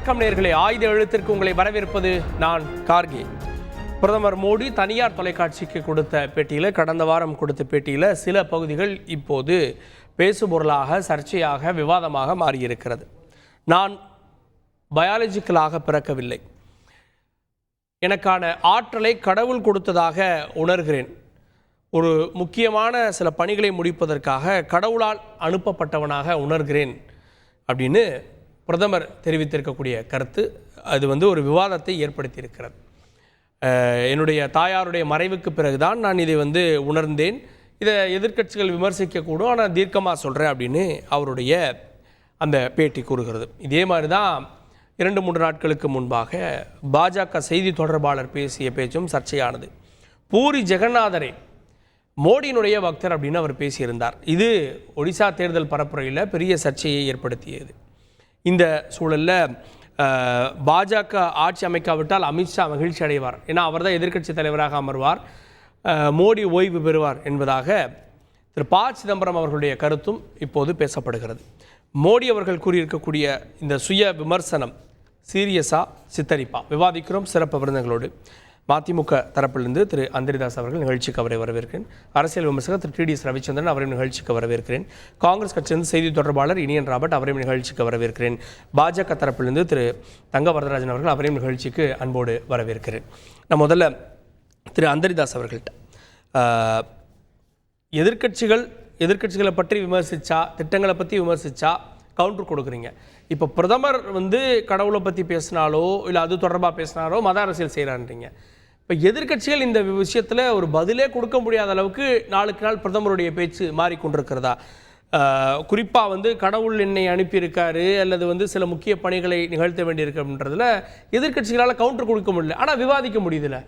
வணக்கம் நேயர்களே, ஆயுத எழுத்திற்கு உங்களை வரவேற்பது நான் கார்கே. பிரதமர் மோடி தனியார் தொலைக்காட்சிக்கு கொடுத்த பேட்டியில், கடந்த வாரம் கொடுத்த பேட்டியில் சில பகுதிகள் இப்போது பேசுபொருளாக, சர்ச்சையாக, விவாதமாக மாறியிருக்கிறது. நான் பயாலஜிக்கலாக பிறக்கவில்லை, எனக்கான ஆற்றலை கடவுள் கொடுத்ததாக உணர்கிறேன், ஒரு முக்கியமான சில பணிகளை முடிப்பதற்காக கடவுளால் அனுப்பப்பட்டவனாக உணர்கிறேன் அப்படின்னு பிரதமர் தெரிவித்திருக்கக்கூடிய கருத்து அது ஒரு விவாதத்தை ஏற்படுத்தியிருக்கிறது. என்னுடைய தாயாருடைய மறைவுக்கு பிறகுதான் நான் இதை உணர்ந்தேன். இதை எதிர்க்கட்சிகள் விமர்சிக்கக்கூடும், ஆனால் தீர்க்கமாக சொல்கிறேன் அப்படின்னு அவருடைய அந்த பேட்டி கூறுகிறது. இதே மாதிரி தான் 2-3 நாட்களுக்கு முன்பாக பாஜக செய்தி தொடர்பாளர் பேசிய பேச்சும் சர்ச்சையானது. பூரி ஜெகநாதரே மோடியினுடைய பக்தர் அப்படின்னு அவர் பேசியிருந்தார். இது ஒடிசா தேர்தல் பரப்புரையில் பெரிய சர்ச்சையை ஏற்படுத்தியது. இந்த சூழலில் பாஜக ஆட்சி அமைக்காவிட்டால் அமித்ஷா மகிழ்ச்சி அடைவார், ஏன்னா அவர் தான் எதிர்க்கட்சி தலைவராக அமர்வார், மோடி ஓய்வு பெறுவார் என்பதாக திரு ப. சிதம்பரம் அவர்களுடைய கருத்தும் இப்போது பேசப்படுகிறது. மோடி அவர்கள் கூறியிருக்கக்கூடிய இந்த சுய விமர்சனம் சீரியஸா சித்தரிப்பா விவாதிக்கிறோம் சிறப்பு விருந்தங்களோடு. மதிமுக தரப்பிலிருந்து திரு அந்திரிதாஸ் அவர்கள் நிகழ்ச்சிக்கு அவரை வரவேற்கிறேன். அரசியல் விமர்சகர் திரு டி.டி.எஸ். ரவிச்சந்திரன் அவரையும் நிகழ்ச்சிக்கு வரவேற்கிறேன். காங்கிரஸ் கட்சியிலிருந்து செய்தி தொடர்பாளர் இனியன் ராபர்ட் அவரையும் நிகழ்ச்சிக்கு வரவேற்கிறேன். பாஜக தரப்பிலிருந்து திரு தங்க வரதராஜன் அவர்கள் அவரையும் நிகழ்ச்சிக்கு அன்போடு வரவேற்கிறேன். நான் முதல்ல திரு அந்திரிதாஸ் அவர்கள்ட்ட, எதிர்க்கட்சிகளை பற்றி விமர்சித்தா, திட்டங்களை பற்றி விமர்சித்தா கவுண்டர் கொடுக்குறீங்க. இப்போ பிரதமர் கடவுளை பற்றி பேசினாலோ இல்லை அது தொடர்பாக பேசினாலோ மத அரசியல் செய்கிறான்றீங்க. இப்போ எதிர்க்கட்சிகள் இந்த விஷயத்தில் ஒரு பதிலே கொடுக்க முடியாத அளவுக்கு நாளுக்கு நாள் பிரதமருடைய பேச்சு மாறிக்கொண்டிருக்கிறதா? குறிப்பாக கடவுள் என்னை அனுப்பியிருக்காரு அல்லது சில முக்கிய பணிகளை நிகழ்த்த வேண்டியிருக்குன்றதுல எதிர்க்கட்சிகளால் கவுண்டர் கொடுக்க முடியல, ஆனால் விவாதிக்க முடியுதுல்ல.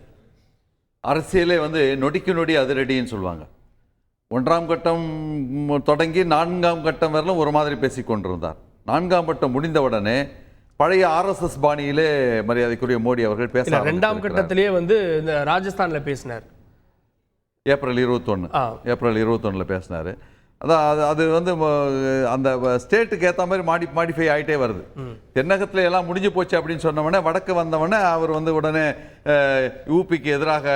அரசியலே நொடிக்கு நொடி அதிரடின்னு சொல்லுவாங்க. 1ஆம் கட்டம் தொடங்கி 4ஆம் கட்டம் வரலும் ஒரு மாதிரி பேசி கொண்டிருந்தார். 4ஆம் கட்டம் முடிந்தவுடனே பழைய RSS பாணியிலே மரியாதைக்குரிய மோடி அவர்கள் பேச 2ஆம் கட்டத்திலேயே இந்த ராஜஸ்தானில் பேசினார். ஏப்ரல் 21 பேசினார். அதான் அது அந்த ஸ்டேட்டுக்கு ஏற்ற மாதிரி மாடிஃபை ஆகிட்டே வருது. தென்னகத்தில் எல்லாம் முடிஞ்சு போச்சு அப்படின்னு சொன்னவொடனே வடக்கு வந்தவொடனே அவர் உடனே யூபிக்கு எதிராக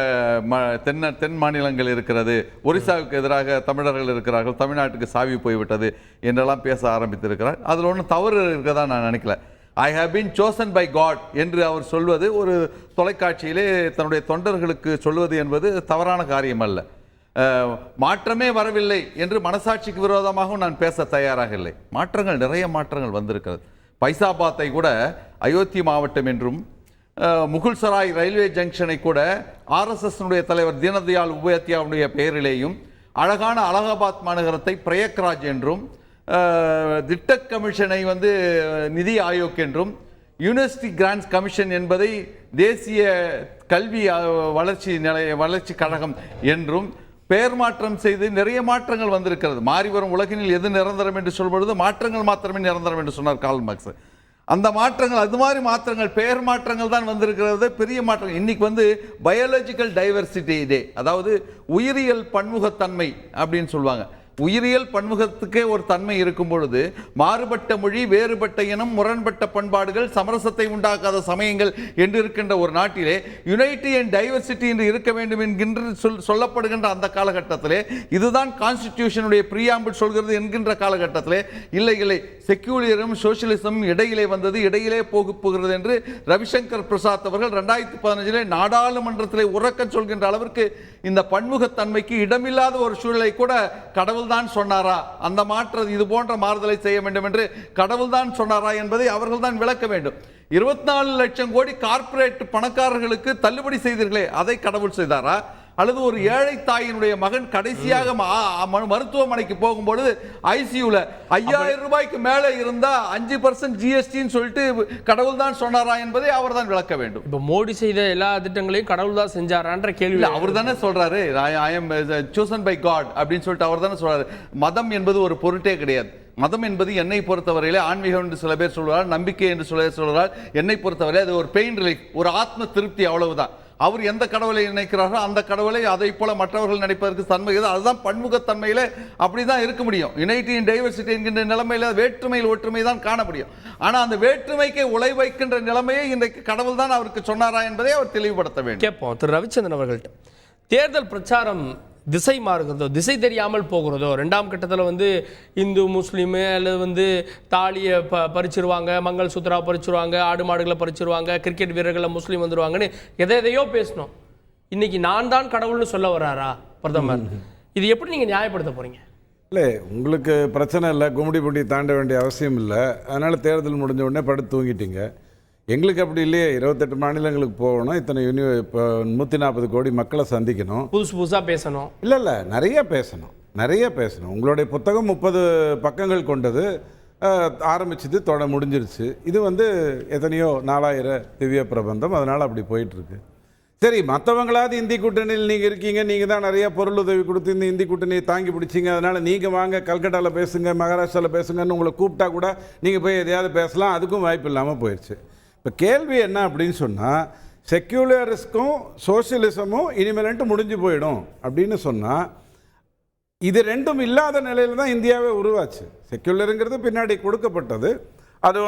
தென் மாநிலங்கள் இருக்கிறது, ஒரிசாவுக்கு எதிராக தமிழர்கள் இருக்கிறார்கள், தமிழ்நாட்டுக்கு சாவி போய்விட்டது என்றெல்லாம் பேச ஆரம்பித்திருக்கிறார். அதில் ஒன்றும் தவறு இருக்கதான் நான் நினைக்கல. I have been chosen by God என்று அவர் சொல்வது, ஒரு தொலைக்காட்சியிலே தன்னுடைய தொண்டர்களுக்கு சொல்வது என்பது தவறான காரியம் அல்ல. மாற்றமே வரவில்லை என்று மனசாட்சிக்கு விரோதமாகவும் நான் பேச தயாராக இல்லை. நிறைய மாற்றங்கள் வந்திருக்கிறது. பைசாபாத்தை கூட அயோத்தி மாவட்டம் என்றும், முகுல்சராய் ரயில்வே ஜங்ஷனை கூட RSS தலைவர் தீனதயாள் உபாத்யாவுடைய பெயரிலேயும், அழகான அலகாபாத் மாநகரத்தை பிரயக்ராஜ் என்றும், திட்ட கமிஷனை நிதி ஆயோக் என்றும், யூனிவர்சிட்டி கிராண்ட்ஸ் கமிஷன் என்பதை தேசிய கல்வி வளர்ச்சி கழகம் என்றும் பெயர் மாற்றம் செய்து நிறைய மாற்றங்கள் வந்திருக்கிறது. மாறி வரும் உலகினில் எது நிரந்தரம் என்று சொல்வது மாற்றங்கள் மாத்திரமே நிரந்தரம் என்று சொன்னார் கார்ல் மார்க்ஸ். அந்த மாற்றங்கள், அது மாதிரி மாற்றங்கள், பெயர் மாற்றங்கள் தான் வந்திருக்கிறது, பெரிய மாற்றங்கள். இன்னைக்கு பயாலஜிக்கல் டைவர்சிட்டி டே, அதாவது உயிரியல் பன்முகத்தன்மை அப்படின்னு சொல்லுவாங்க. உயிரியல் பன்முகத்துக்கே ஒரு தன்மை இருக்கும் பொழுது மாறுபட்ட மொழி, வேறுபட்ட இனம், முரண்பட்ட பண்பாடுகள், சமரசத்தை உண்டாக்காத சமயங்கள் என்று இருக்கின்ற ஒரு நாட்டிலே யுனைட்டி அண்ட் டைவர்சிட்டி என்று இருக்க வேண்டும் என்கின்ற சொல்லப்படுகின்ற அந்த காலகட்டத்திலே, இதுதான் கான்ஸ்டிடியூஷனுடைய பிரியாம்பிள் சொல்கிறது என்கின்ற காலகட்டத்திலே, இல்லை செக்யூலரும் சோசியலிசமும் இடையிலே வந்தது, இடையிலே போகிறது என்று ரவிசங்கர் பிரசாத் அவர்கள் 2015 நாடாளுமன்றத்திலே உறக்க சொல்கின்ற அளவிற்கு இந்த பன்முகத்தன்மைக்கு இடமில்லாத ஒரு சூழலை கூட கடவுள் தான் சொன்னாரா, அந்த மாற்றம் இது போன்ற மாறுதலை செய்ய வேண்டும் என்று கடவுள் தான் சொன்னாரா என்பதை அவர்கள் தான் விளக்க வேண்டும். 24 லட்சம் கோடி கார்ப்பரேட் பணக்காரர்களுக்கு தள்ளுபடி செய்தீர்களே, அதை கடவுள் செய்தாரா? அல்லது ஒரு ஏழை தாயினுடைய மகன் கடைசியாக மருத்துவமனைக்கு போகும்பொழுது ஐசியூல 5000 ரூபாய்க்கு மேலே இருந்தா 5% GST சொல்லிட்டு கடவுள் தான் சொன்னாரா என்பதை அவர் தான் விளக்க வேண்டும். இப்போ மோடி செய்த எல்லா திட்டங்களையும் கடவுள் தான் செஞ்சாரான்ற கேள்வி அவர் தானே சொல்றாரு. I am chosen by God அப்படின்னு சொல்லிட்டு அவர் தானே சொல்றாரு. மதம் என்பது ஒரு பொருட்டே கிடையாது. மதம் என்பது என்னை பொறுத்தவரையிலே, ஆன்மீகம் என்று சில பேர் சொல்கிறார், நம்பிக்கை என்று சொல்கிறார், என்னை பொறுத்தவரை அது ஒரு பெயின் ரிலீஃப், ஒரு ஆத்ம திருப்தி, அவ்வளவுதான். அவர் எந்த கடவுளை நினைக்கிறாரோ அந்த கடவுளை அதை போல மற்றவர்கள் நினைப்பதற்கு தன்மை அதுதான் பன்முகத்தன்மையில அப்படிதான் இருக்க முடியும். யுனைட்டி இன் டைவர்சிட்டி என்கின்ற நிலைமையில வேற்றுமையில் ஒற்றுமை தான் காண முடியும். ஆனா அந்த வேற்றுமைக்கு உழை வைக்கின்ற நிலைமையை இன்றைக்கு கடவுள் தான் அவருக்கு சொன்னாரா என்பதை அவர் தெளிவுபடுத்த வேண்டும். கேட்போம் திரு ரவிச்சந்திரன் அவர்கள்ட்ட. தேர்தல் பிரச்சாரம் திசை மாறுகிறதோ, திசை தெரியாமல் போகிறதோ, ரெண்டாம் கட்டத்தில் வந்து இந்து முஸ்லீமு அல்லது தாலியை பறிச்சிருவாங்க, மங்கள் சூத்ரா பறிச்சிருவாங்க, ஆடு மாடுகளை பறிச்சிருவாங்க, கிரிக்கெட் வீரர்களை முஸ்லீம் வந்துடுவாங்கன்னு எதையோ பேசணும். இன்னைக்கு நான் தான் கடவுள்னு சொல்ல வர்றாரா பிரதமர்? இது எப்படி நீங்கள் நியாயப்படுத்த போறீங்க? இல்லை, உங்களுக்கு பிரச்சனை இல்லை, கும்மிடிப்பட்டி தாண்ட வேண்டிய அவசியம் இல்லை, அதனால் தேர்தல் முடிஞ்ச உடனே படுத்து தூங்கிட்டீங்க. எங்களுக்கு அப்படி இல்லையே, 28 மாநிலங்களுக்கு போகணும், இத்தனை இப்போ 140 கோடி மக்களை சந்திக்கணும், புதுசாக பேசணும். இல்லை நிறைய பேசணும். உங்களுடைய புத்தகம் 30 பக்கங்கள் கொண்டது, ஆரம்பிச்சது முடிஞ்சிருச்சு. இது எத்தனையோ 4000 திவ்ய பிரபந்தம், அதனால் அப்படி போயிட்டுருக்கு. சரி, மற்றவங்களாவது இந்தி கூட்டணியில் நீங்கள் இருக்கீங்க, நீங்கள் தான் நிறைய பொருளுதவி கொடுத்து இந்த இந்தி கூட்டணியை தாங்கி பிடிச்சிங்க, அதனால் நீங்கள் வாங்க கல்கட்டாவில் பேசுங்க, மகாராஷ்டிராவில் பேசுங்கன்னு உங்களை கூப்பிட்டா கூட நீங்கள் போய் எதையாவது பேசலாம், அதுக்கும் வாய்ப்பு இல்லாமல் போயிடுச்சு. இப்போ கேள்வி என்ன அப்படின்னு சொன்னால், செக்யூலரிஸ்க்கும் சோசியலிசமும் இனிமேல்ட்டு முடிஞ்சு போயிடும் அப்படின்னு சொன்னால், இது ரெண்டும் இல்லாத நிலையில் தான் இந்தியாவே உருவாச்சு. செக்யூலருங்கிறது பின்னாடி கொடுக்கப்பட்டது, அது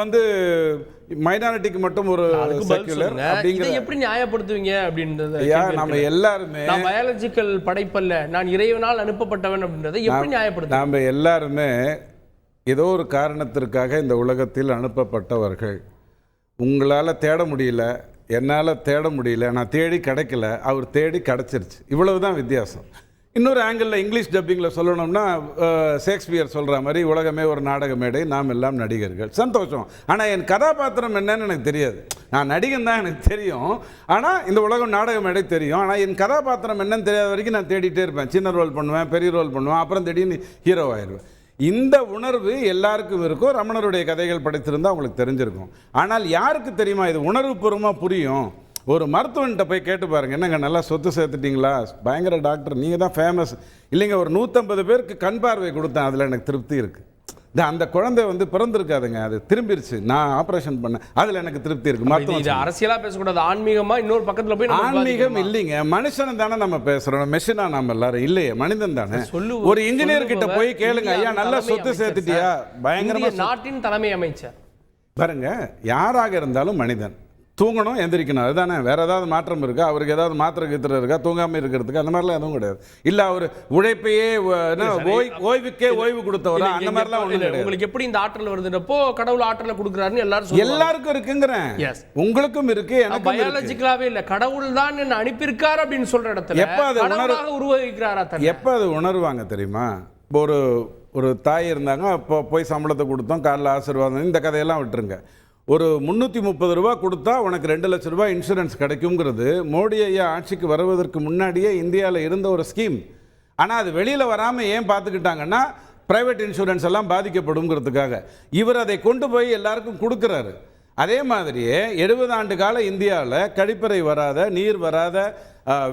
மைனாரிட்டிக்கு மட்டும் ஒரு செக்யூலர் அப்படிங்கிறது எப்படி நியாயப்படுத்துவீங்க அப்படின்றது. நம்ம எல்லாருமே பயாலஜிக்கல் படைப்பல்ல, நான் இறைவனால் அனுப்பப்பட்டவன் அப்படின்றத எப்படி நியாயப்படுத்த? நம்ம எல்லாருமே ஏதோ ஒரு காரணத்திற்காக இந்த உலகத்தில் அனுப்பப்பட்டவர்கள். உங்களால் தேட முடியல, என்னால் தேட முடியல, நான் தேடி கிடைக்கல, அவர் தேடி கிடச்சிருச்சு, இவ்வளவு தான் வித்தியாசம். இன்னொரு ஆங்கிளில் இங்கிலீஷ் டப்பிங்கில் சொல்லணும்னா, ஷேக்ஸ்பியர் சொல்கிற மாதிரி உலகமே ஒரு நாடக மேடை, நாம் எல்லாம் நடிகர்கள். சந்தோஷம். ஆனால் என் கதாபாத்திரம் என்னன்னு எனக்கு தெரியாது. நான் நடிகன் தான் எனக்கு தெரியும், ஆனால் இந்த உலகம் நாடக மேடை தெரியும். ஆனால் என் கதாபாத்திரம் என்னன்னு தெரியாத வரைக்கும் நான் தேடிட்டே இருப்பேன். சின்ன ரோல் பண்ணுவேன், பெரிய ரோல் பண்ணுவேன், அப்புறம் திடீர்னு ஹீரோ ஆயிடுவேன். இந்த உணர்வு எல்லாருக்கும் இருக்கும். ரமணருடைய கதைகள் படித்திருந்தால் அவங்களுக்கு தெரிஞ்சிருக்கும். ஆனால் யாருக்கு தெரியுமா இது உணர்வுபூர்வமாக புரியும்? ஒரு மருத்துவன்கிட்ட போய் கேட்டு பாருங்கள், என்னங்க நல்லா சொத்து சேர்த்துட்டிங்களா, பயங்கர டாக்டர், நீங்கள் தான் ஃபேமஸ். இல்லைங்க, ஒரு 150 பேருக்கு கண் பார்வை கொடுத்தேன், அதில் எனக்கு திருப்தி இருக்குது. அந்த குழந்தை பிறந்திருக்காதுங்க, அது திரும்பிருச்சு, நான் ஆப்ரேஷன் பண்ணேன், அதில் எனக்கு திருப்தி இருக்கு. இது அரசியலாக பேசக்கூடாது, ஆன்மீகமா இன்னொரு பக்கத்தில் போய். ஆன்மீகம் இல்லைங்க, மனுஷன் தானே நம்ம பேசுறோம், மெஷினா நம்ம எல்லாரும் இல்லையே, மனிதன் தானே. ஒரு இன்ஜினியர் கிட்ட போய் கேளுங்க, ஐயா நல்லா சொத்து சேர்த்துட்டியா, பயங்கரமா. நாட்டின் தலைமை அமைச்சர் பாருங்க, யாராக இருந்தாலும் மனிதன் தூங்கணும், எந்திரிக்கணும், அதுதானே. வேற ஏதாவது மாற்றம் இருக்கா? அவருக்கு ஏதாவது மாத்திரை கீத்திரம் இருக்கா தூங்காமல் இருக்கிறதுக்கு? அந்த மாதிரிலாம் எதுவும் கிடையாது. இல்லை அவர் உழைப்பையே ஓய்வுக்கே ஓய்வு கொடுத்தவரா? அந்த மாதிரிலாம் ஒன்றும் கிடையாது. உங்களுக்கு எப்படி இந்த ஆற்றல் வருதுன்றப்போ கடவுள் ஆற்றலை கொடுக்குறாருன்னு எல்லாருக்கும் இருக்குங்கிறேன். உங்களுக்கும் இருக்கு, எனக்கு பயாலஜிக்கலாவே இல்லை, கடவுள் தான் என்ன அனுப்பியிருக்காரு அப்படின்னு சொல்ற இடத்துல எப்போ அது உருவாகிறாரா? எப்போ அது உணர்வாங்க தெரியுமா? ஒரு தாய் இருந்தாங்க, அப்போ போய் சம்பளத்தை கொடுத்தோம், காலைல ஆசீர்வாதம், இந்த கதையெல்லாம் விட்டுருங்க. ஒரு 330 ரூபா கொடுத்தா உனக்கு 2 லட்ச ரூபாய் இன்சூரன்ஸ் கிடைக்குங்கிறது மோடி ஐயா ஆட்சிக்கு வருவதற்கு முன்னாடியே இந்தியாவில் இருந்த ஒரு ஸ்கீம். ஆனால் அது வெளியில் வராமல் ஏன் பார்த்துக்கிட்டாங்கன்னா, ப்ரைவேட் இன்சூரன்ஸ் எல்லாம் பாதிக்கப்படுங்கிறதுக்காக. இவர் அதை கொண்டு போய் எல்லாருக்கும் கொடுக்குறாரு. அதே மாதிரியே 70 ஆண்டு கால இந்தியாவில் கழிப்பறை வராத, நீர் வராத,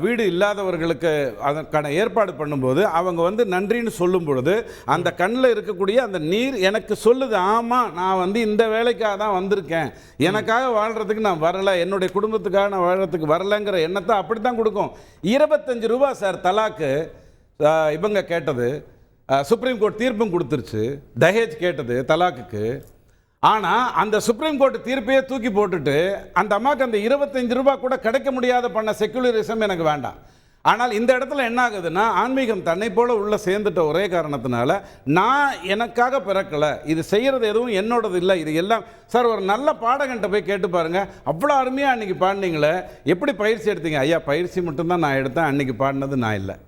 வீடு இல்லாதவர்களுக்கு அதற்கான ஏற்பாடு பண்ணும்போது அவங்க நன்றின்னு சொல்லும் பொழுது அந்த கண்ணில் இருக்கக்கூடிய அந்த நீர் எனக்கு சொல்லுது, ஆமாம் நான் இந்த வேலைக்காக தான் வந்திருக்கேன், எனக்காக வாழ்கிறதுக்கு நான் வரலை, என்னுடைய குடும்பத்துக்காக நான் வாழ்கிறதுக்கு வரலைங்கிற எண்ணத்தை அப்படி தான் கொடுக்கும். 25 ரூபா சார் தலாக்கு இவங்க கேட்டது, சுப்ரீம் கோர்ட் தீர்ப்பும் கொடுத்துருச்சு, தஹேஜ் கேட்டது தலாக்குக்கு. ஆனால் அந்த சுப்ரீம் கோர்ட் தீர்ப்பையே தூக்கி போட்டுட்டு அந்த அம்மாவுக்கு அந்த 25 ரூபா கூட கிடைக்க முடியாத பண்ண செக்குலரிசம் எனக்கு வேண்டாம். ஆனால் இந்த இடத்துல என்ன ஆகுதுன்னா, ஆன்மீகம் தன்னை போல உள்ள சேர்ந்துட்ட ஒரே காரணத்தினால நான் எனக்காக பிறக்கலை, இது செய்கிறது எதுவும் என்னோடது இல்லை, இது எல்லாம். சார் ஒரு நல்ல பாடகன்ட்ட போய் கேட்டு பாருங்கள், அவ்வளோ அருமையாக அன்றைக்கி பாடினீங்களே, எப்படி பயிற்சி எடுத்தீங்க? ஐயா பயிற்சி மட்டும்தான் நான் எடுத்தேன், அன்றைக்கி பாடினது நான் இல்லை.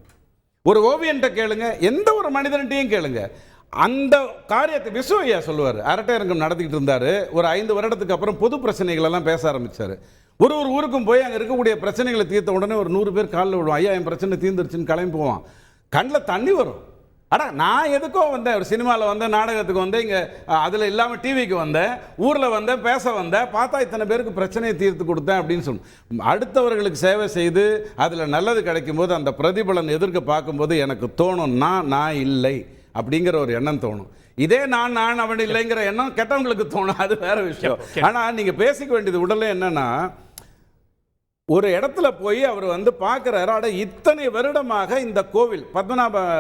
ஒரு ஓவியன்ட்ட கேளுங்க, எந்த ஒரு மனிதன்ட்டையும் கேளுங்க, அந்த காரியத்தை விசுவையா சொல்லுவார். அரட்டையரங்கம் நடத்திக்கிட்டு இருந்தார். ஒரு 5 வருடத்துக்கு அப்புறம் பொது பிரச்சனைகள் எல்லாம் பேச ஆரம்பித்தார். ஒரு ஊருக்கும் போய் அங்கே இருக்கக்கூடிய பிரச்சனைகளை தீர்த்த உடனே ஒரு 100 பேர் காலில் விடுவோம், ஐயா என் பிரச்சனை தீர்ந்துருச்சுன்னு கிளம்பி போவான். கண்ணில் தண்ணி வரும். ஆனால் நான் எதுக்கோ வந்தேன், ஒரு சினிமாவில் வந்தேன், நாடகத்துக்கு வந்தேன், இங்கே அதில் இல்லாமல் டிவிக்கு வந்தேன், ஊரில் வந்தேன், பேச வந்தேன், பார்த்தா இத்தனை பேருக்கு பிரச்சனையை தீர்த்து கொடுத்தேன் அப்படின்னு சொல்லணும். அடுத்தவர்களுக்கு சேவை செய்து அதில் நல்லது கிடைக்கும் போது அந்த பிரதிபலன் எதிர்க்க பார்க்கும்போது எனக்கு தோணும், நான் இல்லை அப்படிங்கிற ஒரு எண்ணம் தோணும். இதே நான் அவன் இல்லைங்கிற எண்ணம் கெட்டவங்களுக்கு தோணும், அது வேற விஷயம். ஆனால் நீங்கள் பேசிக்க வேண்டியது உடலே என்னன்னா, ஒரு இடத்துல போய் அவர் வந்து பார்க்குறாரு, அட இத்தனை வருடமாக இந்த கோவில்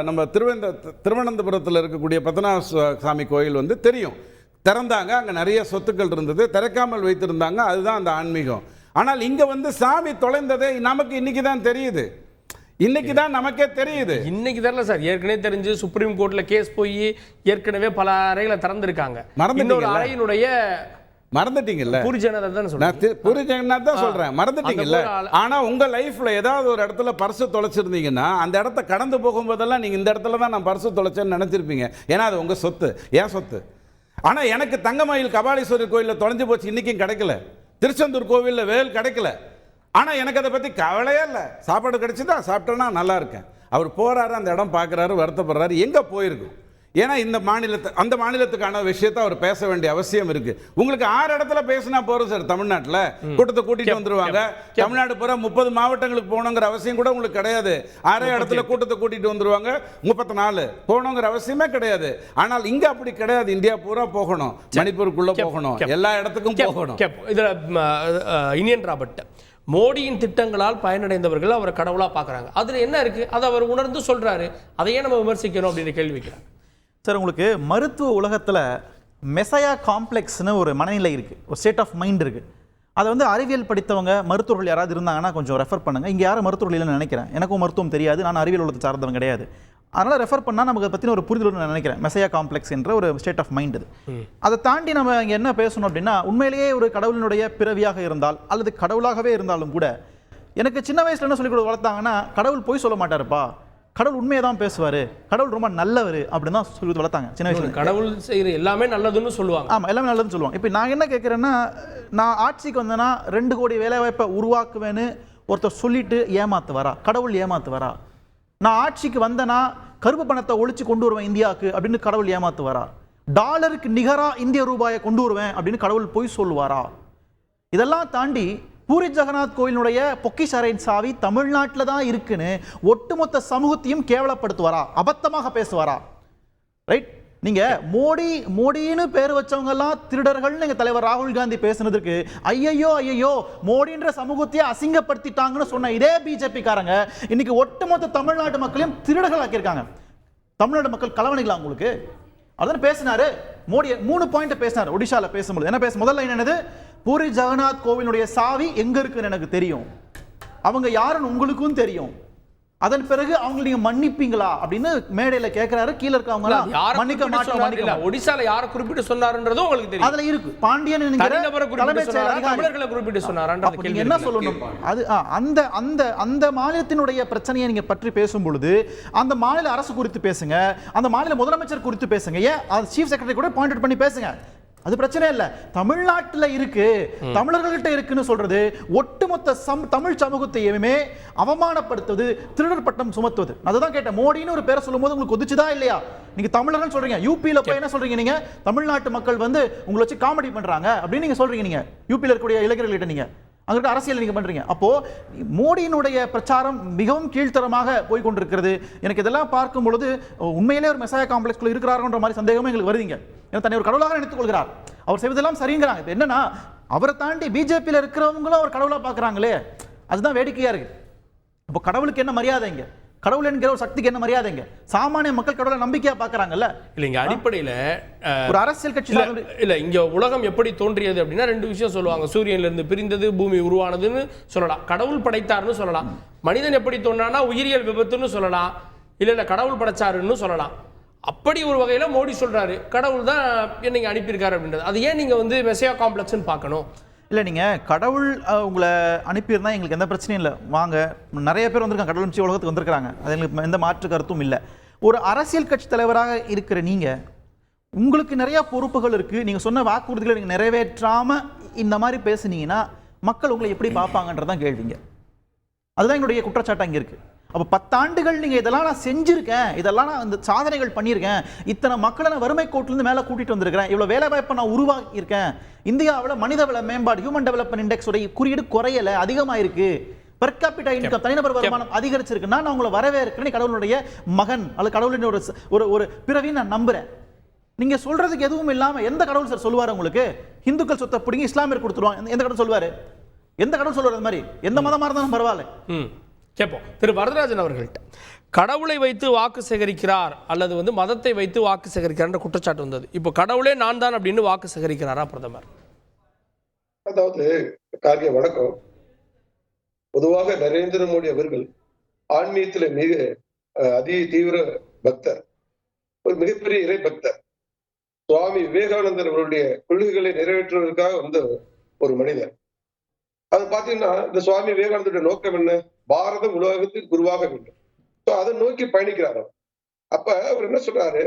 நம்ம திருவனந்தபுரத்தில் இருக்கக்கூடிய பத்மநாப சாமி கோயில் வந்து தெரியும், திறந்தாங்க, அங்கே நிறைய சொத்துக்கள் இருந்தது, திறக்காமல் வைத்திருந்தாங்க, அதுதான் அந்த ஆன்மீகம். ஆனால் இங்கே வந்து சாமி தொலைந்ததே நமக்கு இன்னைக்கு தான் தெரியுது, இன்னைக்கு தான் நமக்கே தெரியுது. இன்னைக்கு தெரியல சார், ஏற்கனவே தெரிஞ்சு சுப்ரீம் கோர்ட்ல கேஸ் போய் ஏற்கனவே பல அறைகளை திறந்திருக்காங்க. இன்னொரு அறையினுடைய மறந்துட்டீங்கல்ல, பூரி ஜெகநாத் தான் சொல்றேன், பூரி ஜெகநாத் தான் சொல்றேன், மறந்துட்டீங்கல்ல. ஆனா உங்க லைஃப்ல ஏதாவது ஒரு இடத்துல பர்ஸ் தொலைச்சிருந்தீங்கன்னா அந்த இடத்த கடந்து போகும்போதெல்லாம் நீங்க இந்த இடத்துல தான் நான் பர்ஸ் தொலைச்சேன்னு நினைச்சிருப்பீங்க. ஏன்னா அது உங்க சொத்து, ஏன் சொத்து. ஆனா எனக்கு தங்கமயில் கபாலீஸ்வரர் கோயிலில் தொலைஞ்சு போச்சு, இன்னைக்கும் கிடைக்கல. திருச்செந்தூர் கோவிலில் வேல் கிடைக்கல. ஆனால் எனக்கு அதை பற்றி கவலையே இல்லை, சாப்பாடு கிடைச்சிதா சாப்பிட்டேன்னா நல்லா இருக்கேன். அவர் போகிறாரு, அந்த இடம் பார்க்குறாரு, வருத்தப்படுறாரு, எங்கே போயிருக்கும். ஏன்னா இந்த அந்த மாநிலத்துக்கான விஷயத்தை அவர் பேச வேண்டிய அவசியம் இருக்கு. உங்களுக்கு 6 இடத்துல பேசினா போறோம் சார். தமிழ்நாட்டில் கூட்டத்தை கூட்டிட்டு வந்துருவாங்க. தமிழ்நாடு பூரா 30 மாவட்டங்களுக்கு போகணுங்கிற அவசியம் கூட உங்களுக்கு கிடையாது. 6 இடத்துல கூட்டத்தை கூட்டிட்டு வந்துருவாங்க, 34 போகணுங்கிற அவசியமே கிடையாது. ஆனால் இங்க அப்படி கிடையாது, இந்தியா பூரா போகணும், மணிப்பூருக்குள்ள போகணும், எல்லா இடத்துக்கும் போகணும். இதுல இந்தியன் ராபர்ட், மோடியின் திட்டங்களால் பயனடைந்தவர்கள் அவரை கடவுளா பார்க்குறாங்க, அதுல என்ன இருக்கு, அதை அவர் உணர்ந்து சொல்றாரு, அதையே நம்ம விமர்சிக்கணும் அப்படின்னு கேள்வி வைக்கிறாங்க. சார், உங்களுக்கு மருத்துவ உலகத்தில் மெசையா காம்ப்ளெக்ஸ்னு ஒரு மனநிலை இருக்குது, ஒரு ஸ்டேட் ஆஃப் மைண்ட் இருக்குது. அதை வந்து அறிவியல் படித்தவங்க மருத்துவர்கள் யாராவது இருந்தாங்கன்னா கொஞ்சம் ரெஃபர் பண்ணுங்கள். இங்கே யாரும் மருத்துவர்கள் இல்லைன்னு நினைக்கிறேன், எனக்கும் மருத்துவம் தெரியாது, நான் அறிவியல் உலகத்தை சார்ந்தவங்க கிடையாது. அதனால் ரெஃபர் பண்ணால் நமக்கு அதை பற்றின ஒரு புரிதல் நான் நினைக்கிறேன். மெசையா காம்ப்ளெக்ஸ் என்ற ஒரு ஸ்டேட் ஆஃப் மைண்ட் இது. அதை தாண்டி நம்ம இங்கே என்ன பேசணும் அப்படின்னா, உண்மையிலேயே ஒரு கடவுளினுடைய பிறவியாக இருந்தால் அல்லது கடவுளாகவே இருந்தாலும் கூட, எனக்கு சின்ன வயசில் என்ன சொல்லிக் வளர்த்தாங்கன்னா, கடவுள் போய் சொல்ல மாட்டாருப்பா, கடவுள் உண்மையை தான் பேசுவார், கடவுள் ரொம்ப நல்லவர் அப்படின்னு தான் சொல்லி வளர்த்தாங்க சின்ன வயசுல. கடவுள் செய்கிற எல்லாமே நல்லதுன்னு சொல்லுவாங்க. ஆமாம், எல்லாமே நல்லதுன்னு சொல்லுவாங்க. இப்போ நான் என்ன கேட்குறேன்னா, நான் ஆட்சிக்கு வந்தேன்னா 2 கோடி வேலைவாய்ப்பை உருவாக்குவேன்னு ஒருத்தர் சொல்லிட்டு ஏமாத்து வரா, கடவுள் ஏமாத்து வரா. நான் ஆட்சிக்கு வந்தேன்னா கருப்பு பணத்தை ஒழிச்சு கொண்டு வருவேன் இந்தியாவுக்கு அப்படின்னு கடவுள் ஏமாத்து வரா. டாலருக்கு நிகராக இந்திய ரூபாயை கொண்டு வருவேன் அப்படின்னு கடவுள் பொய் சொல்லுவாரா? இதெல்லாம் தாண்டி பூரி ஜெகநாத் கோயிலுடைய பொக்கிஷரையின் சாவி தமிழ்நாட்டில் தான் இருக்குன்னு ஒட்டுமொத்த சமூகத்தையும் கேவலப்படுத்துவாரா, அபத்தமாக பேசுவாரா? ரைட், நீங்க மோடின்னு பேர் வச்சவங்க எல்லாம் திருடர்கள் நீங்க தலைவர் ராகுல் காந்தி பேசுனதுக்கு ஐயோ மோடின்ற சமூகத்தையே அசிங்கப்படுத்திட்டாங்கன்னு சொன்ன இதே பிஜேபி காரங்க இன்னைக்கு ஒட்டுமொத்த தமிழ்நாட்டு மக்களையும் திருடர்கள் ஆக்கியிருக்காங்க. தமிழ்நாடு மக்கள் கலவணிகளா உங்களுக்கு? அதான் பேசினாரு மோடி. 3 பாயிண்ட் பேசினார் ஒடிஷால பேசும்போது. என்ன முதல்ல என்னது, பூரி ஜெகநாத் கோவிலுடைய சாவி எங்க இருக்குன்னு எனக்கு தெரியும், அவங்க யாருன்னு உங்களுக்கும் தெரியும், அதன் பிறகு அவங்க நீங்க மன்னிப்பீங்களா அப்படின்னு மேடையில கேக்குறாரு. கீழ இருக்கவங்க மன்னிக்க மாட்டோம். ஒடிசால யாரை குறிப்பிட்டு சொன்னாருன்றதும் உங்களுக்கு தெரியும், அதுல இருக்கு. பாண்டியன் தமிழர்களை குறிப்பிட்டு சொன்னாரான்ற கேள்வி என்ன சொல்லணும்? அது அந்த மாநிலத்தினுடைய பிரச்சனையை நீங்க பற்றி பேசும் பொழுது அந்த மாநில அரசு குறித்து பேசுங்க, அந்த மாநில முதலமைச்சர் குறித்து பேசுங்க, ஏன் சீஃப் செக்ரட்டரி கூட பாயிண்ட் அவுட் பண்ணி பேசுங்க, அது பிரச்சனை இல்லை. தமிழ்நாட்டில் இருக்கு, தமிழர்கள்ட்ட இருக்குன்னு சொல்றது ஒட்டுமொத்த தமிழ் சமூகத்தையுமே அவமானப்படுத்துவது, திருடர் பட்டம் சுமத்துவது. அதுதான் கேட்டேன். மோடின்னு ஒரு பேரை சொல்லும் போது உங்களுக்கு கொதிச்சுதா இல்லையா? நீங்க தமிழர்கள் சொல்றீங்க, யூபியில போய் என்ன சொல்றீங்க, நீங்க தமிழ்நாட்டு மக்கள் வந்து உங்களை வச்சு காமெடி பண்றாங்க அப்படின்னு நீங்க சொல்றீங்க. நீங்க யூபியில இருக்கக்கூடிய இளைஞர்கள்ட்ட நீங்க அங்கிட்ட அரசியல் நீங்க பண்றீங்க. அப்போ மோடியினுடைய பிரச்சாரம் மிகவும் கீழ்த்தரமாக போய் கொண்டிருக்கிறது. எனக்கு இதெல்லாம் பார்க்கும் பொழுது உண்மையிலே ஒரு மெசாயா காம்ப்ளெக்ஸ்ல இருக்கிறாருன்ற மாதிரி சந்தேகமே எங்களுக்கு வருதுங்க. தன்னை ஒரு கடவுளாக நினைத்துக் கொள்கிறார், அவர் செய்வதெல்லாம் சரிங்கிறாங்க. என்னன்னா, அவரை தாண்டி பிஜேபியில் இருக்கிறவங்களும் அவர் கடவுளா பாக்குறாங்களே, அதுதான் வேடிக்கையா இருக்கு. அப்போ கடவுளுக்கு என்ன மரியாதைங்க, கடவுள் என்கிற ஒரு சக்திக்கு என்ன மரியாதைங்க? சாமானிய மக்கள் கடவுளை நம்பிக்கையா பாக்குறாங்கல்ல. இல்ல, இங்க அடிப்படையில ஒரு அரசியல் கட்சி இல்ல, இங்க உலகம் எப்படி தோன்றியது அப்படின்னா 2 விஷயம் சொல்லுவாங்க. சூரியன்ல இருந்து பிரிந்தது, பூமி உருவானதுன்னு சொல்லலாம், கடவுள் படைத்தாருன்னு சொல்லலாம். மனிதன் எப்படி தோன்றானா உயிரியல் விபத்துன்னு சொல்லலாம், இல்ல கடவுள் படைச்சாருன்னு சொல்லலாம். அப்படி ஒரு வகையில மோடி சொல்றாரு கடவுள் தான் என்னைக்கு அனுப்பியிருக்காரு அப்படின்றது. அது ஏன் நீங்க வந்து மெசையா காம்ப்ளெக்ஸ்ன்னு பார்க்கணும்? இல்லை, நீங்கள் கடவுள் உங்களை அனுப்பியிருந்தா எங்களுக்கு எந்த பிரச்சனையும் இல்லை, வாங்க, நிறைய பேர் வந்திருக்காங்க, கடவுள் நிச்சயம் உலகத்துக்கு வந்திருக்கிறாங்க, அது எங்களுக்கு எந்த மாற்று கருத்தும் இல்லை. ஒரு அரசியல் கட்சி தலைவராக இருக்கிற நீங்கள், உங்களுக்கு நிறையா பொறுப்புகள் இருக்குது, நீங்கள் சொன்ன வாக்குறுதிகளை நீங்கள் நிறைவேற்றாமல் இந்த மாதிரி பேசுனீங்கன்னா மக்கள் உங்களை எப்படி பார்ப்பாங்கன்றதான் கேள்விங்க. அதுதான் என்னுடைய குற்றச்சாட்டு அங்கே இருக்குது. அப்போ 10 ஆண்டுகள் நீங்கள் இதெல்லாம் நான் செஞ்சுருக்கேன், இதெல்லாம் நான் இந்த சாதனைகள் பண்ணியிருக்கேன், இத்தனை மக்களை நான் வறுமை கோட்டிலேருந்து மேலே கூட்டிகிட்டு வந்திருக்கிறேன், இவ்வளோ வேலை வாய்ப்பை நான் உருவாக்கியிருக்கேன், இந்தியாவில் மனிதவள மேம்பாடு ஹியூமன் டெவலப்மெண்ட் இண்டெக்ஸ் உடைய குறியீடு குறையலை, அதிகமாக இருக்கு, பெர் கேபிட்டா இன்கம் தனிநபர் வருமானம் அதிகரிச்சிருக்குன்னா நான் உங்களை வரவேற்கிறேன், கடவுளுடைய மகன் அல்லது கடவுளுடைய ஒரு பிறவின்னு நான் நம்புறேன். நீங்க சொல்றதுக்கு எதுவும் இல்லாமல் எந்த கடவுள் சார் சொல்லுவார் உங்களுக்கு? இந்துக்கள் சொத்தை பிடிங்க இஸ்லாமியர் கொடுத்துருவாங்க, எந்த கடவுள் சொல்லுவாரு? எந்த கடவுள் சொல்றது மாதிரி? எந்த மதமா இருந்தாலும் பரவாயில்ல. கேட்போம் திரு வரதராஜன் அவர்கள்ட்ட. கடவுளை வைத்து வாக்கு சேகரிக்கிறார் அல்லது மதத்தை வைத்து வாக்கு சேகரிக்கிறார் குற்றச்சாட்டு வந்தது. இப்போ கடவுளே நான் தான் அப்படின்னு வாக்கு சேகரிக்கிறாரா பிரதமர்? அதாவது கார்கே வணக்கம். பொதுவாக நரேந்திர மோடி அவர்கள் ஆன்மீகத்துல மிக அதி தீவிர பக்தர், ஒரு மிகப்பெரிய இறை பக்தர். சுவாமி விவேகானந்தர் அவருடைய கொள்கைகளை நிறைவேற்றுவதற்காக வந்த ஒரு மனிதர். அது பாத்தீங்கன்னா இந்த சுவாமி விவேகானந்தருடைய நோக்கம் என்ன? பாரதம் உலகத்தில் குருவாக வேண்டும். அதை நோக்கி பயணிக்கிறார் அவர். அப்ப அவர் என்ன சொல்றாரு,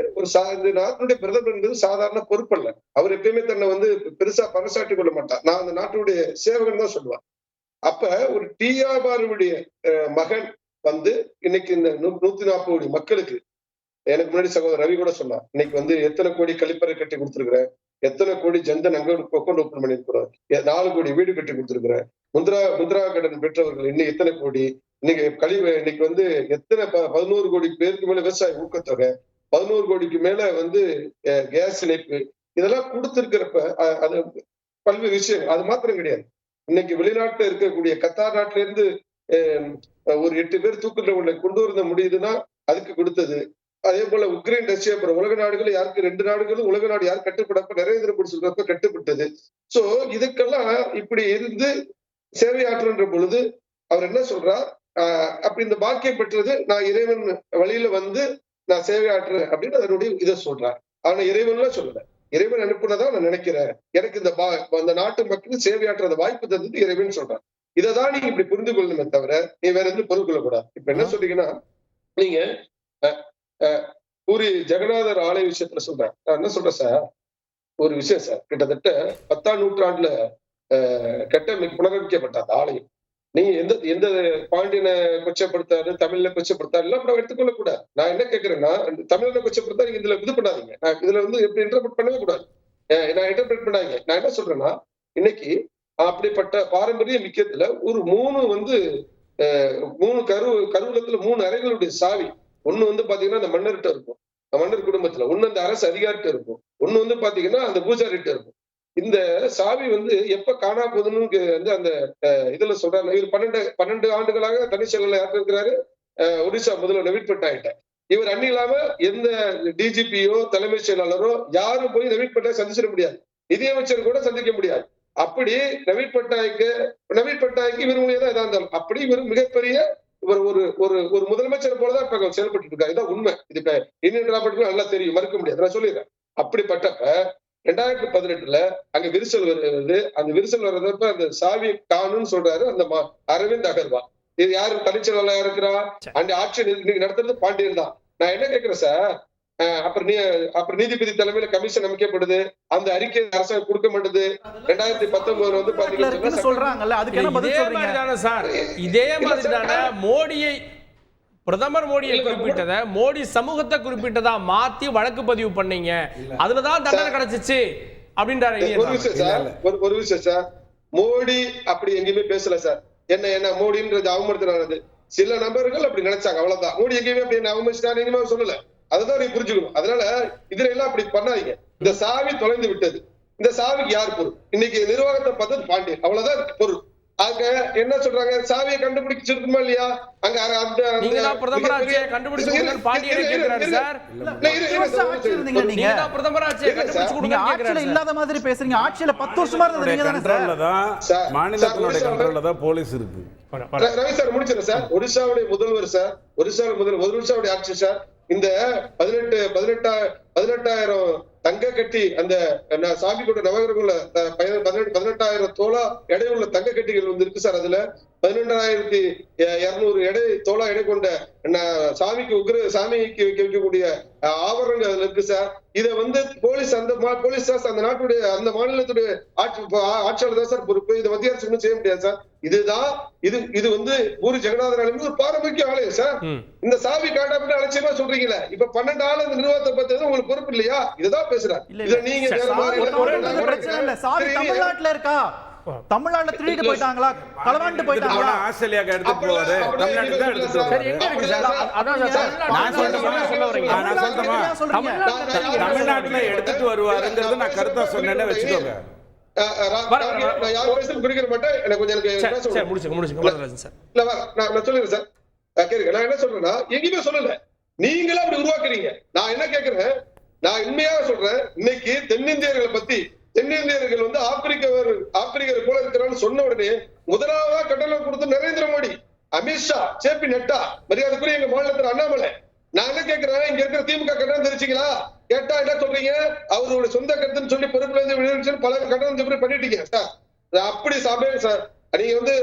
இந்த நாட்டினுடைய பிரதமர் என்பது சாதாரண பொறுப்பு அல்ல. அவர் எப்பயுமே தன்னை பெருசா பறைசாட்டி கொள்ள மாட்டார். நான் அந்த நாட்டுடைய சேவகன் தான் சொல்லுவார். அப்ப ஒரு டிஆர்பாருடைய மகன் இன்னைக்கு இந்த 140 கோடி மக்களுக்கு, எனக்கு முன்னாடி சகோதரர் ரவி கூட சொன்னார், இன்னைக்கு எத்தனை கோடி கழிப்பறை கட்டி கொடுத்திருக்கிறேன், எத்தனை கோடி ஜன்தன் அக்கௌண்ட் ஓபன் பண்ணிருக்கிறோம், 4 கோடி வீடு கட்டி கொடுத்திருக்கிறேன், முத்ரா கடன் பெற்றவர்கள் இன்னைக்கு எத்தனை கோடி, இன்னைக்கு எத்தனை 11 கோடி பேருக்கு மேல விவசாய ஊக்கத்தொகை, 11 கோடிக்கு மேல கேஸ் இணைப்பு, இதெல்லாம் கொடுத்திருக்கிறப்ப அது பல்வேறு விஷயம். அது மாத்திரம் கிடையாது. இன்னைக்கு வெளிநாட்டுல இருக்கக்கூடிய கத்தார் நாட்டில இருந்து ஒரு 8 பேர் தூக்குல கொண்டு வர முடியுதுன்னா அதுக்கு கொடுத்தது. அதே போல உக்ரைன், ரஷ்யா, அப்புறம் உலக நாடுகள் யாருக்கு 2 நாடுகளும் உலக நாடு யார் கட்டுப்படப்ப நரேந்திர மோடி சொல்றப்ப கட்டுப்பட்டது. சோ இதுக்கெல்லாம் இப்படி இருந்து சேவையாற்றுன்ற பொழுது அவர் என்ன சொல்றார், அப்படி இந்த பாக்கியம் பெற்றது நான் இறைவன் வழியில நான் சேவையாற்றுறேன் அப்படின்னு அதனுடைய இதை சொல்றார். ஆனா இறைவன்லாம் சொல்லல, இறைவன் அனுப்புனதா நான் நினைக்கிறேன், எனக்கு அந்த நாட்டு மக்களுக்கு சேவையாற்றுற வாய்ப்பு தந்தது இறைவன் சொல்றார். இதைதான் நீங்க இப்படி புரிந்து கொள்ளணுமே தவிர நீ வேற எதுவும் பொருள் கொள்ளக்கூடாது. இப்ப என்ன சொல்றீங்கன்னா, நீங்க பூரி ஜெகநாதர் ஆலய விஷயத்துல சொல்றேன். நான் என்ன சொல்றேன் சார், ஒரு விஷயம் சார், கிட்டத்தட்ட 10ஆம் நூற்றாண்டுல புனரமைக்கப்பட்ட அந்த ஆலயம், நீங்க எந்த பாண்டியனை கொச்சப்படுத்தாரு, தமிழ்ல கொச்சப்படுத்தாரு எல்லாம் அப்புறம் எடுத்துக்கொள்ள கூடாது. நான் என்ன கேட்கிறேன்னா, தமிழ்ல கொச்சப்படுத்தா நீங்க இதுல இது பண்ணாதீங்க, நான் இதுல எப்படி இன்டர்பிரட் பண்ணவே கூடாது, நான் இன்டர்பிரட் பண்ணாதீங்க. நான் என்ன சொல்றேன்னா, இன்னைக்கு அப்படிப்பட்ட பாரம்பரிய மிக்கத்துல ஒரு 3 கருவூலத்துல 3 அறைகளுடைய சாவி, ஒண்ணு பாத்தீங்கன்னா அந்த மன்னர்கிட்ட இருக்கும், மன்னர் குடும்பத்துல, ஒண்ணு அந்த அரசு அதிகாரிட்ட இருக்கும், ஒண்ணு பாத்தீங்கன்னா அந்த பூஜாரிட்ட இருக்கும். இந்த சாவி எப்ப காணா போகுதுன்னு அந்த இதுல சொல்றாரு. இவர் 12 ஆண்டுகளாக தனிச்செயல யாருக்கு இருக்கிறாரு, ஒடிசா முதல்வர் நவீன் பட்நாயக். இவர் அன்னி இல்லாம எந்த டிஜிபியோ தலைமைச் செயலாளரோ யாரும் போய் நவீன் பட்நாயக் சந்திச்சிட முடியாது, நிதியமைச்சர் கூட சந்திக்க முடியாது. அப்படி நவீன் பட்நாயக் இவர் மூலியம் தான் எதா இருந்தாலும், அப்படி இவர் மிகப்பெரிய ஒரு முதலமைச்சர் போலதான் இப்ப செயல்பட்டு இருக்காரு. இதான் உண்மை. இதுக்கு இந்தியன் ராபர்ட்டுக்கு நல்லா தெரியும், மறுக்க முடியாது, நான் சொல்லிடுறேன். அப்படிப்பட்டப்ப 2018 அங்க விரிசல் வருது. அந்த விரிசல் வர்றதப்ப அந்த சாவி காணும்னு சொல்றாரு அந்த அரவிந்த் அகர்வால். இது யாரு தனிச்செயலாளர் இருக்கிறா, அந்த ஆட்சி இன்னைக்கு நடத்துறது பாண்டியன் தான். நான் என்ன கேட்கிறேன் சார், அப்புறம் நீதிபதி தலைமையில கமிஷன் அமைக்கப்படுது, அந்த அறிக்கை அரசாங்கம் கொடுக்க மாட்டேது. 2019 பாத்தீங்கன்னா சொல்றாங்கல்ல, அதுக்கு என்ன பதில் சொல்றீங்க சார்? இதே மாதிரி தானே மோடியை, பிரதமர் மோடியை குறிப்பிட்டதை மோடி சமூகத்தை குறிப்பிட்டதா மாத்தி வழக்கு பதிவு பண்ணீங்க, அதுலதான் தண்டனை கிடைச்சிச்சு அப்படின்றாரு. ஒரு விஷயம் சார், மோடி அப்படி எங்கேயுமே பேசல சார். என்ன மோடின்றது அவமதித்தானது சில நபர்கள் அப்படி நினைச்சாங்க, அவ்வளவுதான். மோடி எங்கேயுமே அப்படி அவமதிச்சாரு எங்கேயுமே சொல்லல. அதுதான் நீங்க புரிஞ்சுக்கணும். அதனால இதுல எல்லாம் அப்படி பண்ணாதீங்க. இந்த சாவி தொலைந்து விட்டது, இந்த சாவிக்கு யார் பொருள்? இன்னைக்கு நிர்வாகத்தை பார்த்தது பாண்டியன், அவ்வளவுதான் பொருள். அங்க என்ன சொல்றாங்க, சாவியை கண்டுபிடிச்சிருக்குமா இல்லையா? அங்க இல்லாத மாதிரி பேசுறீங்க. ஆட்சியில 10 வருஷமா போலீஸ் இருக்கு. ரவி சார் முடிச்சிருக்கேன் சார். ஒடிசாவுடைய முதல்வர் சார், ஒடிசாவுடைய ஆட்சி சார், இந்த 18,000 தங்க கட்டி அந்த சாமி கொண்ட நவகிரகங்கள்ல 18,000 தோளா எடையுள்ள தங்க கட்டிகள் இருக்கு சார். அதுல 12,200 எடை தோளா எடை கொண்ட சாமிக்கு வைக்கக்கூடிய ஆபரணங்கள் அதுல இருக்கு சார். இத போலீஸ் அந்த நாட்டுடைய அந்த மாநிலத்துடைய ஆட்சியாளர் தான் சார் பொறுப்பு. இதை மத்திய அரசு ஒன்றும் செய்ய முடியாது சார். இது பூரி ஜெகநாதர் ஆலயம் ஒரு பாரம்பரிய ஆலயம் சார். இந்த சாவி காட்டாம அலட்சியமா சொல்றீங்களா? இப்ப 12 ஆள் இந்த நிர்வாகத்தை பத்தி உங்களுக்கு பொறுப்பு இல்லையா? இதுதான் பேசுறேன். இத நீங்க தமிழ்நாட்டுல இருக்கா, தமிழ்நாட்டுல திருடிட்டு போயிட்டாங்களா, களவாண்டு போயிட்டாங்களா? ஆஸ்திரேலியாக்கு எடுத்துட்டு போவாரு, தமிழ்நாட்டுக்கு தான் எடுத்துட்டு தமிழ்நாட்டுல எடுத்துட்டு வருவாருங்கிறது நான் கருத்தா சொன்னேன்னு வச்சுக்கோங்க. நான் யார் பேசுறது குடிக்கிற மாட்டேன். எனக்கு கொஞ்சம் முடிச்சுங்க வரதராஜன் சார். இல்ல நான் சொல்லுறேன் சார். கேளுங்க. நான் என்ன சொல்றேன்னா, எங்கேயுமே சொல்லல, நீங்களா அப்படி உருவாக்குறீங்க. நான் என்ன கேட்கிறேன், நான் உண்மையாக சொல்றேன். இன்னைக்கு தென்னிந்தியர்களை பத்தி, தென்னிந்தியர்கள் வந்து ஆப்பிரிக்கர் போல இருக்கிறான்னு சொன்ன உடனே முதலாவதா கட்டளை கொடுத்து நரேந்திர மோடி, அமித்ஷா, ஜே.பி. நட்டா, மரியாதைக்குரிய எங்க மாநிலத்தில் அண்ணாமலை. நான் என்ன கேட்கிறேன், இங்க இருக்கிற திமுக கட்டணம் தெரிவிச்சீங்களா? கேட்டா என்ன சொல்றீங்க, அவருடைய சொந்த கருத்துன்னு சொல்லி பொறுப்புல இருந்து பல கட்டணம் எப்படி பண்ணிட்டீங்க சார். அப்படி சாப்பிடுங்க சார். நீங்க வந்து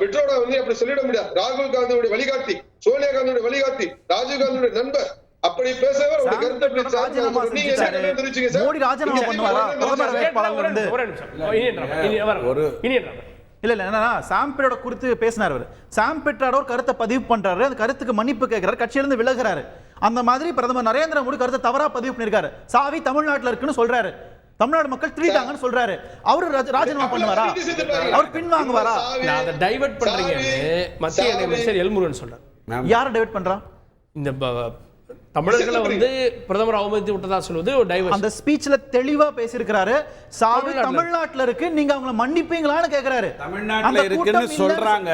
பிட்ரோட வந்து அப்படி சொல்லிட முடியாது. ராகுல் காந்தியுடைய வழிகாட்டி, சோனியா காந்தியுடைய வழிகாட்டி, ராஜீவ் காந்தியுடைய நண்பர், அப்படி பேசவே உங்க கருத்தை எப்படி சார் நீங்க என்ன தெரிவிச்சீங்க சார்? மோடி ராஜினாமா பண்ணுவாரா? பிரதமர் வேட்பாளர் வந்து இல்ல என்னன்னா சாம் பெட்ரோட குறித்து பேசினார். அவர் சாம் பெட்ரோட ஒரு கருத்தை பதிவு பண்றாரு, அந்த கருத்துக்கு மன்னிப்பு கேட்கிறாரு, கட்சியிலிருந்து விலகுறாரு. அந்த மாதிரி பிரதமர் நரேந்திர மோடி கருத்தை தவறா பதிவு பண்ணிருக்காரு. சாவி தமிழ்நாட்டுல இருக்குன்னு சொல்றாரு, தமிழ்நாடு மக்கள் திருட்டாங்கன்னு சொல்றாரு. அவரு ராஜினாமா பண்ணுவாரா? அவர் பின்வாங்குவாரா? அதை டைவர்ட் பண்றீங்கன்னு மத்திய அமைச்சர் எல்முருகன் சொல்றாரு. யாரை டைவர்ட் பண்றா? இந்த தமிழர்களை வந்து பிரதமர் அவமதித்து விட்டதா சொல்வது ஒரு டைவர்ட். அந்த ஸ்பீச்ல தெளிவா பேசியிருக்கிறாரு. சாவி தமிழ்நாட்டுல இருக்கு, நீங்க அவங்கள மன்னிப்பீங்களான்னு கேக்குறாரு. தமிழ்நாட்டுல இருக்குன்னு சொல்றாங்க.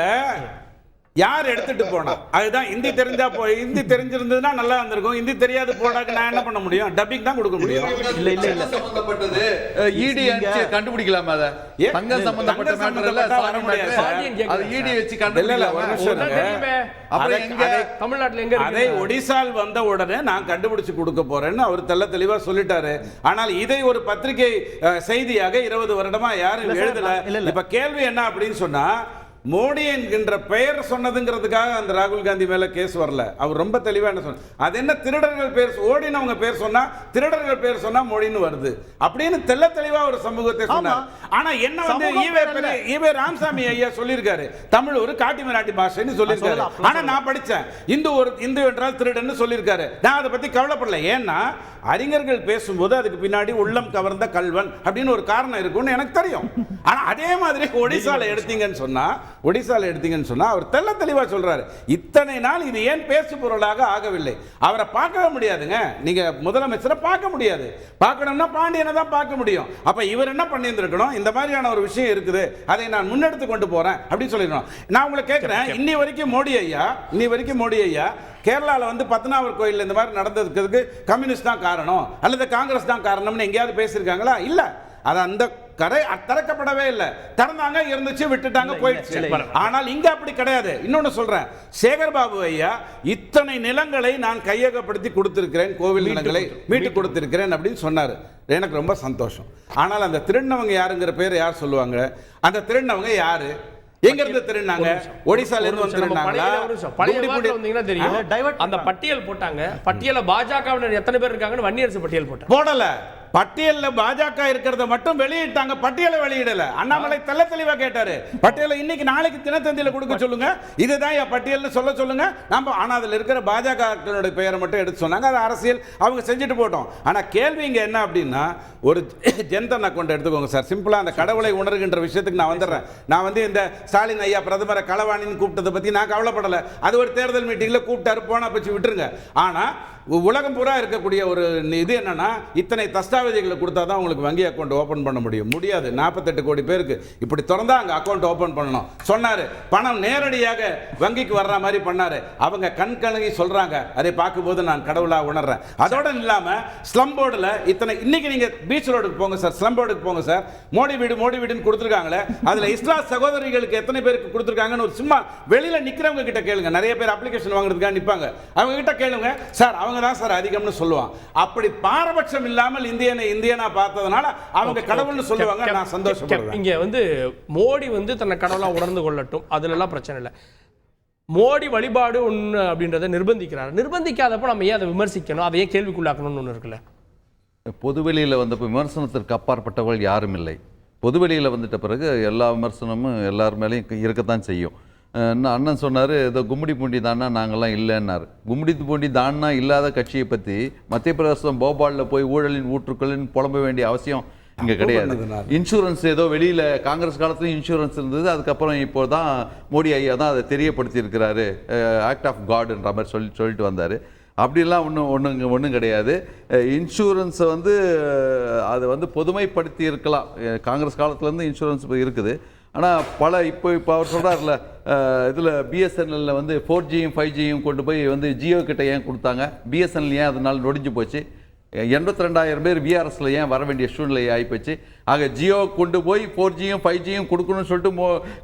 யார் எடுத்துட்டு போனா? அதுதான் ஹிந்தி தெரிஞ்சா ஹிந்தி தெரிஞ்சிருந்ததுன்னா நல்லா இருந்திருக்கும். ஹிந்தி தெரியாது போனாக்க நான் என்ன பண்ண முடியும்? டப்பிங் தான் கொடுக்க முடியும். இல்ல இல்ல இல்ல சம்பந்தப்பட்டது ஈடி அடிச்சு கண்டுபிடிக்கலாமா? அத தங்க சம்பந்தப்பட்ட மேட்டர்ல வர முடியாது. அது ஈடி வெச்சு கண்டுபிடிக்கலாமா? அப்புறம் எங்க தமிழ்நாட்டுல எங்க அதை ஒடிசால் வந்த உடனே நான் கண்டுபிடிச்சு கொடுக்க போறேன்னு அவர் தெளிவா சொல்லிட்டாரு. ஆனால் இதை ஒரு பத்திரிகை செய்தியாக 20 வருடமா யாரும் எழுதல. இப்ப கேள்வி என்ன அப்படின்னு சொன்னா, மோடி என்கின்ற பெயர் சொன்னதுங்கிறதுக்காக அந்த ராகுல் காந்தி மேல கேஸ் வரல. அவர் ரொம்ப தெளிவா என்ன சொன்னார், அது என்ன திருடர்கள் பேர், ஓடினவங்க பேர் சொன்னா திருடர்கள் பேர் சொன்னா மோடின்னு வருது அப்படின்னு தெளிவா ஒரு சமூகத்தை சொன்னார். ஆனா என்ன வந்து ஈவே ராமசாமி ஐயா சொல்லியிருக்காரு, தமிழ் ஒரு காட்டி மராட்டி பாஷைன்னு சொல்லியிருக்காரு. ஆனா நான் படிச்சேன், இந்து என்றால் திருடன்னு சொல்லியிருக்காரு. நான் அதை பத்தி கவலைப்படல. ஏன்னா அறிஞர்கள் பேசும்போது அதுக்கு பின்னாடி உள்ளம் கவர்ந்த கல்வன் அப்படின்னு ஒரு காரணம் இருக்கும்னு எனக்கு தெரியும். ஆனா அதே மாதிரி ஒடிசால எடுத்தீங்கன்னு சொன்னா அவர் தெளிவா சொல்றாரு, இத்தனை நாள் இது ஏன் பேசு பொருளாக ஆகவில்லை? அவரை பார்க்கவே முடியாதுங்க. நீங்க முதலமைச்சரை பார்க்க முடியாது. பார்க்கணும்னா பாண்டியனை தான் பார்க்க முடியும். அப்ப இவர் என்ன பண்ணியிருந்திருக்கணும், இந்த மாதிரியான ஒரு விஷயம் இருக்குது, அதை நான் முன்னெடுத்து கொண்டு போறேன் அப்படின்னு சொல்லிடணும். நான் உங்களை கேட்கிறேன், இன்னி வரைக்கும் மோடி ஐயா கேரளாவில் வந்து பத்னாவர் கோயில் இந்த மாதிரி நடந்ததுக்கு கம்யூனிஸ்ட் தான் காரணம் அல்லது காங்கிரஸ் தான் காரணம்னு எங்கேயாவது பேசியிருக்காங்களா? இல்ல. அது அந்த கரை திறக்கப்படவே இல்லை. திறந்தாங்க, இருந்துச்சு, விட்டுட்டாங்க, போயிடுச்சு. ஆனால் இங்க அப்படி கிடையாது. இன்னொன்னு சொல்றேன், சேகர் பாபு ஐயா இத்தனை நிலங்களை நான் கையகப்படுத்தி கொடுத்திருக்கிறேன், கோவில் நிலங்களை மீட்டு கொடுத்திருக்கிறேன் அப்படின்னு சொன்னாரு. எனக்கு ரொம்ப சந்தோஷம். ஆனால் அந்த திருநவங்க யாருங்கிற பேர் யார் சொல்லுவாங்க? அந்த திருநவங்க யாரு? எங்க இருந்து திருநாங்க? ஒடிசால இருந்து வந்து திருநாங்களா? அந்த பட்டியல் போட்டாங்க. பட்டியல பாஜகவினர் எத்தனை பேர் இருக்காங்கன்னு வன்னியரசு பட்டியல் போடல. பட்டியல்ல பாஜக இருக்கிறத மட்டும் வெளியிட்டாங்க, பட்டியலை வெளியிடல. அண்ணாமலை தெளிவா கேட்டாரு, பட்டியலை இன்னைக்கு நாளைக்கு தினத்தந்தியில கொடுக்க சொல்லுங்க, இதுதான் என் பட்டியல்னு சொல்லுங்க. நம்ம ஆனா அதுல இருக்கிற பாஜக பெயரை மட்டும் எடுத்து சொன்னாங்க. அது அரசியல், அவங்க செஞ்சுட்டு போட்டோம். ஆனா கேள்வி இங்க என்ன அப்படின்னா, ஒரு ஜன்தன் அக்கௌண்ட் எடுத்துக்கோங்க சார். சிம்பிளா அந்த கடவுளை உணர்கின்ற விஷயத்துக்கு நான் வந்துடுறேன். நான் வந்து இந்த ஸ்டாலின் ஐயா பிரதமரை களவாணின்னு கூப்பிட்டதை பத்தி நான் கவலைப்படல. அது ஒரு தேர்தல் மீட்டிங்ல கூப்பிட்டாரு, போனா பச்சு விட்டுருங்க. ஆனா உலகம் பூரா இருக்கக்கூடிய ஒரு இது என்னன்னா, இத்தனை தஸ்தாவேஜுகளை கொடுத்தா தான் உங்களுக்கு வங்கி அக்கௌண்ட் ஓபன் பண்ண முடியாது. 48 கோடி பேருக்கு இப்படி திறந்தா அங்க அக்கௌண்ட் ஓபன் பண்ணணும் சொன்னாரு. பணம் நேரடியாக வங்கிக்கு வர்ற மாதிரி பண்ணாரு. அவங்க கண்கலங்கி சொல்றாங்க. அதை பார்க்கும்போது நான் கடவுளா உணர்றேன். அதோட இல்லாம ஸ்லம் போர்டுல இத்தனை, இன்னைக்கு நீங்க பீச் ரோடுக்கு போங்க சார், ஸ்லம் போர்டுக்கு போங்க சார், மோடி வீடுன்னு கொடுத்துருக்காங்களே, அதுல இஸ்லாம் சகோதரிகளுக்கு எத்தனை பேருக்கு கொடுத்துருக்காங்கன்னு ஒரு சும்மா வெளியில நிக்கிறவங்க கிட்ட கேளுங்க. நிறைய பேர் அப்ளிகேஷன் வாங்குறதுக்காக நிப்பாங்க. அவங்க கிட்ட கேளுங்க சார், அவங்க தான் சார் அதிகம்னு சொல்லுவாங்க. அப்படி பாரபட்சம் இல்லாமல் இந்தியனா பார்த்ததனால அவங்க கடவுள்னு சொல்லுவாங்க. நான் சந்தோஷப்படுறேன். இங்க வந்து மோடி வந்து தன்னை கடவுளா உணர்ந்து கொள்ளட்டும், அதுல எல்லாம் பிரச்சனை இல்லை. மோடி வழிபாடு ஒன்று அப்படின்றத நிர்பந்திக்காதப்போ நம்ம ஏன் அதை விமர்சிக்கணும், அதை ஏன் கேள்விக்குள்ளாக்கணும்னு ஒன்று இருக்குல்ல? பொதுவெளியில் வந்தப்போ விமர்சனத்திற்கு அப்பாற்பட்டவர்கள் யாரும் இல்லை. பொதுவெளியில் வந்துட்ட பிறகு எல்லா விமர்சனமும் எல்லார் மேலேயும் இருக்கத்தான் செய்யும். அண்ணன் சொன்னார், ஏதோ கும்மிடி பூண்டி தானா நாங்கள்லாம் இல்லைன்னாரு. கும்மிடி பூண்டி தானா இல்லாத கட்சியை பற்றி மத்திய பிரதேசம் போபாலில் போய் ஊழலின் ஊற்றுக்களின் புலம்ப வேண்டிய அவசியம் இங்கே கிடையாது. இன்சூரன்ஸ் ஏதோ வெளியில் காங்கிரஸ் காலத்துலையும் இன்சூரன்ஸ் இருந்தது, அதுக்கப்புறம் இப்போ தான் மோடி ஐயா தான் அதை தெரியப்படுத்தி இருக்கிறாரு, ஆக்ட் ஆஃப் காட்ன்ற மாதிரி சொல்லிட்டு வந்தார். அப்படிலாம் ஒன்றும் கிடையாது. இன்சூரன்ஸை வந்து அது வந்து பொதுமைப்படுத்தி இருக்கலாம். காங்கிரஸ் காலத்துலேருந்து இன்சூரன்ஸ் இருக்குது. ஆனால் இப்போ அவர் சொல்கிறார்ல, இதில் பிஎஸ்என்எல்ல வந்து 4Gயும் 5Gயும் கொண்டு போய் வந்து ஜியோ கிட்ட ஏன் கொடுத்தாங்க, பிஎஸ்என்எல் ஏன் அதனால நொடிஞ்சு போச்சு, 82,000 பேர் விஆர்எஸ்ல ஏன் வர வேண்டிய சூழ்நிலை ஆகிப்போச்சு. ஆக ஜியோ கொண்டு போய் 4Gயும் 5Gயும் கொடுக்கணும்னு சொல்லிட்டு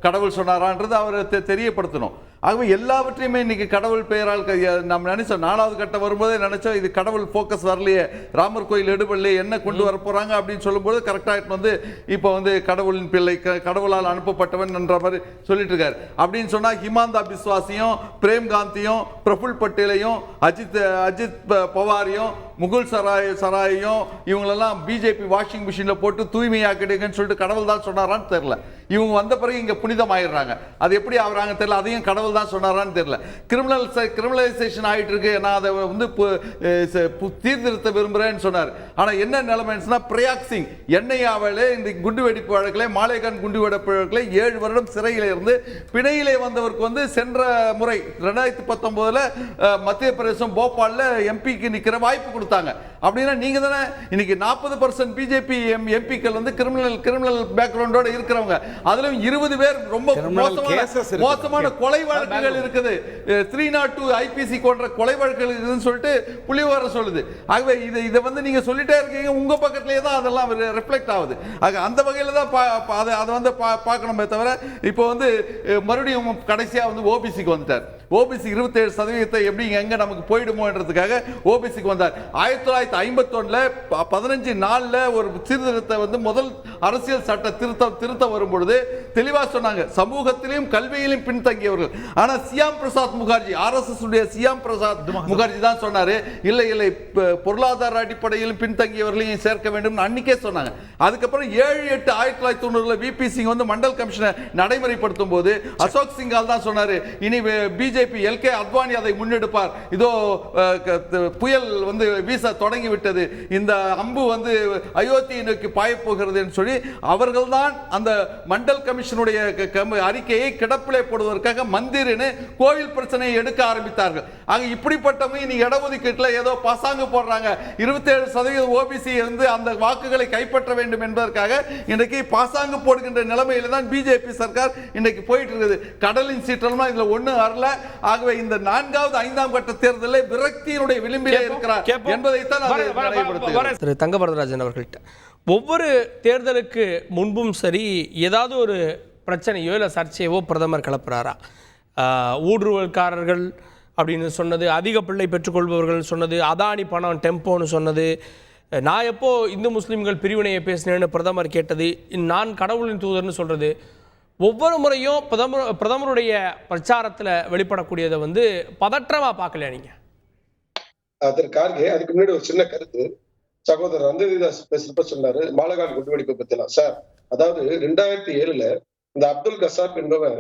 கடவுள் சொன்னாரான்றது அவர் தெரியப்படுத்தணும். ஆகவே எல்லாவற்றையுமே இன்னைக்கு கடவுள் பெயரால் நம்ம நினைச்சோம். 4வது கட்டம் வரும்போதே நினைச்சோம் இது கடவுள் ஃபோக்கஸ் வரலையே, ராமர் கோயில் எடுபடலையே, என்ன கொண்டு வர போறாங்க அப்படின்னு சொல்லும்போது கரெக்டாக வந்து இப்போ வந்து கடவுளின் பிள்ளை, கடவுளால் அனுப்பப்பட்டவன் என்ற மாதிரி சொல்லிட்டு இருக்காரு. அப்படின்னு சொன்னா ஹிமாந்தா பிஸ்வாசியும், பிரேம் காந்தியும், பிரபுல் பட்டேலையும், அஜித் பவாரையும், முகுல் சராயையும் இவங்களெல்லாம் பிஜேபி வாஷிங் மிஷின்ல போட்டு தூய்மையாக்கிடுங்கன்னு சொல்லிட்டு கடவுள் தான் சொன்னாரான்னு தெரியல. இவங்க வந்த பிறகு இங்க புனிதம் ஆயிடுறாங்க. அது எப்படி ஆகுறாங்க தெரியல. அதையும் கடவுள் தான் சொன்னாரான்னு தெரியல. கிரிமினலைசேஷன் ஆகிட்டு இருக்கு. நான் அதை வந்து தீர்த்திருத்த விரும்புறேன்னு சொன்னார். ஆனா என்ன நிலைமைன்னா, பிரயாக் சிங் என்ஐஏவிலே இந்த குண்டு வெடிப்பு வழக்கிலே, மாலேகான் குண்டு வெடிப்பு வழக்கிலே 7 வருடம் சிறையில இருந்து பிணையிலே வந்தவருக்கு வந்து சென்ற முறை 2019 மத்திய பிரதேசம் போபால்ல எம்பிக்கு நிக்கிற வாய்ப்பு கொடுத்தாங்க. அப்படின்னா நீங்க தானே இன்னைக்கு 40% பிஜேபி எம்பிக்கள் வந்து கிரிமினல் பேக்ரவுண்டோட இருக்கிறவங்க. அதுலயும் 20 பேர் ரொம்ப மோசமான கொலை வழக்குகள் இருக்குது. 302 ஐபிசி போன்ற கொலை வழக்குகள் இருக்குதுன்னு சொல்லிட்டு புள்ளிவிவரம் சொல்லுது. ஆகவே இதை வந்து நீங்க சொல்லிட்டே இருக்கீங்க, உங்க பக்கத்திலேயே தான் அதெல்லாம் ரிஃப்ளெக்ட் ஆகுது. ஆக அந்த வகையில தான் அதை வந்து பார்க்கணுமே தவிர, இப்போ வந்து மறுபடியும் கடைசியா வந்து ஓபிசிக்கு வந்துட்டார். ஓபிசி 27% எப்படி எங்க நமக்கு போயிடுமோன்றதுக்காக ஓபிசிக்கு வந்தார். 1951 15 நாள்ல ஒரு சீர்திருத்த வந்து முதல் அரசியல் சட்ட திருத்தம் வரும்பொழுது தெளிவா சொன்னாங்க, சமூகத்திலும் கல்வியிலும் பின்தங்கியவர்கள். ஆனா சியாம் பிரசாத் முகர்ஜி, RSS உடைய சியாம் பிரசாத் முகர்ஜி தான் சொன்னாரு, இல்லை பொருளாதார அடிப்படையிலும் பின்தங்கியவர்களையும் சேர்க்க வேண்டும் அன்னைக்கே சொன்னாங்க. அதுக்கப்புறம் 7-8 1990 விபி சிங் வந்து மண்டல் கமிஷனை நடைமுறைப்படுத்தும் போது அசோக் சிங்கால் தான் சொன்னாரு, இனி பிஜேபி எல்கே அத்வானி அதை முன்னெடுப்பார், இதோ புயல் வந்து வீச தொடங்கி விட்டது, இந்த அம்பு வந்து அயோத்தியை நோக்கி பாயப்போகிறது என்று சொல்லி அவர்கள் தான் அந்த மண்டல் கமிஷனுடைய அறிக்கையை கிடப்பிலே போடுவதற்காக மந்திரின்னு கோவில் பிரச்சனையை எடுக்க ஆரம்பித்தார்கள். ஆக இப்படிப்பட்டவங்க இனி இடஒதுக்கீட்டில் ஏதோ பசாங்கு போடுறாங்க, 27% ஓபிசி இருந்து அந்த வாக்குகளை கைப்பற்ற வேண்டும் என்பதற்காக இன்றைக்கு பாசாங்கு போடுகின்ற நிலைமையில தான் பிஜேபி சர்க்கார் இன்றைக்கு போயிட்டு இருக்குது. கடலின் சீற்றம்லாம் இதுல ஒண்ணும் வரல. ஆகவே இந்த 4வது 5ஆம் கட்ட தேர்தலில் விரக்தியினுடைய விளிம்பிலே இருக்கிறார் என்பதைத்தான் திரு தங்கவரதராஜன் அவர்கள்ட்ட ஒவ்வொரு தேர்தலுக்கு முன்பும் சரி ஏதாவது ஒரு பிரச்சனையோ இல்லை சர்ச்சையோ பிரதமர் கிளப்புறாரா? ஊடுருவல்காரர்கள் அப்படின்னு சொன்னது, அதிக பிள்ளை பெற்றுக்கொள்பவர்கள் சொன்னது, அதானி பணம் டெம்போன்னு சொன்னது, நான் எப்போ இந்து முஸ்லீம்கள் பிரிவினையை பேசினேன்னு பிரதமர் கேட்டது, நான் கடவுளின் தூதர்னு சொல்றது, ஒவ்வொரு முறையும் பிரதமருடைய பிரச்சாரத்தில் வெளிப்படக்கூடியதை வந்து பதற்றமா பார்க்கலையா நீங்க? அதற்காக அதுக்கு முன்னாடி ஒரு சின்ன கருத்து சகோதரர் அந்தரிதாஸ் பேசுறப்ப சொன்னாரு, மாலகான் குண்டுவெடிப்பு பத்திலாம். சார், அதாவது 2007 இந்த அப்துல் கசாப் என்பவர்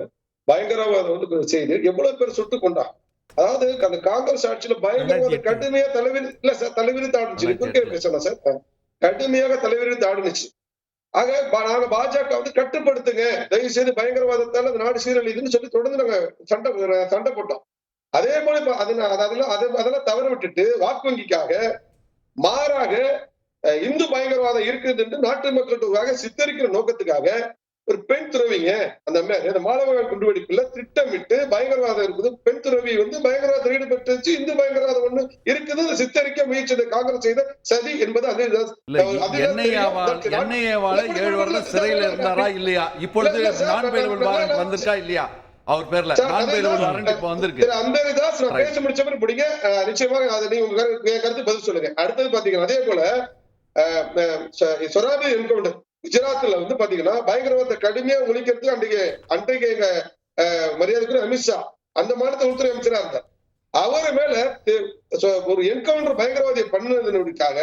பயங்கரவாதம் வந்து செய்து எவ்வளவு பேர் சுட்டு கொண்டான். அதாவது அந்த காங்கிரஸ் ஆட்சியில பயங்கரவாத கடுமையா தலைவிரி தாடுச்சு. குறுக்கே பேசலாம் சார், கடுமையாக தலைவிரி தாடுனுச்சு. ஆக நாங்க பாஜக வந்து கட்டுப்படுத்துங்க, தயவு செய்து பயங்கரவாதத்தால அந்த நாடு சீரழிதுன்னு சொல்லி தொடர்ந்து நாங்க சண்டை போட்டோம். அதே போல அதெல்லாம் தவற விட்டுட்டு வாக்கு வங்கிக்காக மாறாக இந்து பயங்கரவாதம் இருக்குது என்று நாட்டு மக்களுக்காக சித்தரிக்கிற நோக்கத்துக்காக ஒரு பெண் துறவிங்க அந்த மாலகான் குண்டுவெடிப்புல திட்டமிட்டு பயங்கரவாதம் இருக்குது, பெண் துறவி வந்து பயங்கரவாதத்தில் ஈடுபட்டு இந்து பயங்கரவாதம் ஒண்ணு இருக்குது சித்தரிக்க முயற்சி காங்கிரஸ் செய்த சதி என்பது அது. என்ஐஏவால 7 வருடம் சிறையில் இருந்தாரா இல்லையா? இப்பொழுது நான் பெயர்வல் வாரண்ட் வந்திருக்கா இல்லையா? அவர் பேர்ல நான் பெயர்வல் வாரண்ட் இப்ப வந்திருக்கு. அந்தரிதாஸ் நான் பேச முடிச்ச மாதிரி பிடிங்க, நிச்சயமாக அதை நீங்க உங்க கருத்து பதில் சொல்லுங்க. அடுத்தது பாத்தீங்கன்னா அதே போல சொராபி என்கவுண்டர் குஜராத்ல வந்து பாத்தீங்கன்னா பயங்கரவாதத்தை கடுமையா ஒழிக்கிறதுக்கு அன்றைக்கு எங்க மரியாதைக்குரிய அமித்ஷா அந்த மாநில உள்துறை அமைச்சரா இருந்தார். அவரு மேல ஒரு என்கவுண்டர் பயங்கரவாதியை பண்ணதுக்காக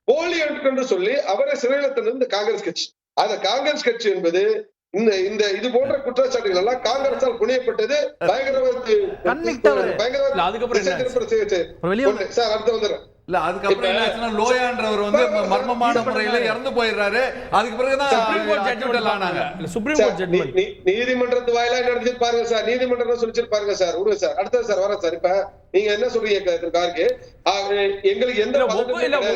போலி என்கவுண்டர் சொல்லி அவரை சிறையில் தந்தது இந்த காங்கிரஸ் கட்சி. அந்த காங்கிரஸ் கட்சி என்பது இந்த இது போன்ற குற்றச்சாட்டுகள் எல்லாம் காங்கிரஸால் புனையப்பட்டது. பயங்கரவாதத்தை கன்விக்ட் இல்ல அதுக்கப்புறம் என்ன ஆச்சுன்னா லோயான்றவர் வந்து மர்மமான முறையில இறந்து போயிடுறாரு. அதுக்கு பிறகுதான் சுப்ரீம் கோர்ட் ஜட்ஜ்மென்ட் ஆனாங்க. சுப்ரீம் கோர்ட் ஜட்ஜ்மென்ட் நீதிமன்றத்து வாயிலா நடந்து பாருங்க சார். நீதிமன்றம் சொல்லிச்சு பாருங்க சார். விடுங்க சார். அடுத்தது சார் வர சார். இப்ப நீங்க என்ன சொல்றீங்க கார்கே? எங்களுக்கு எந்த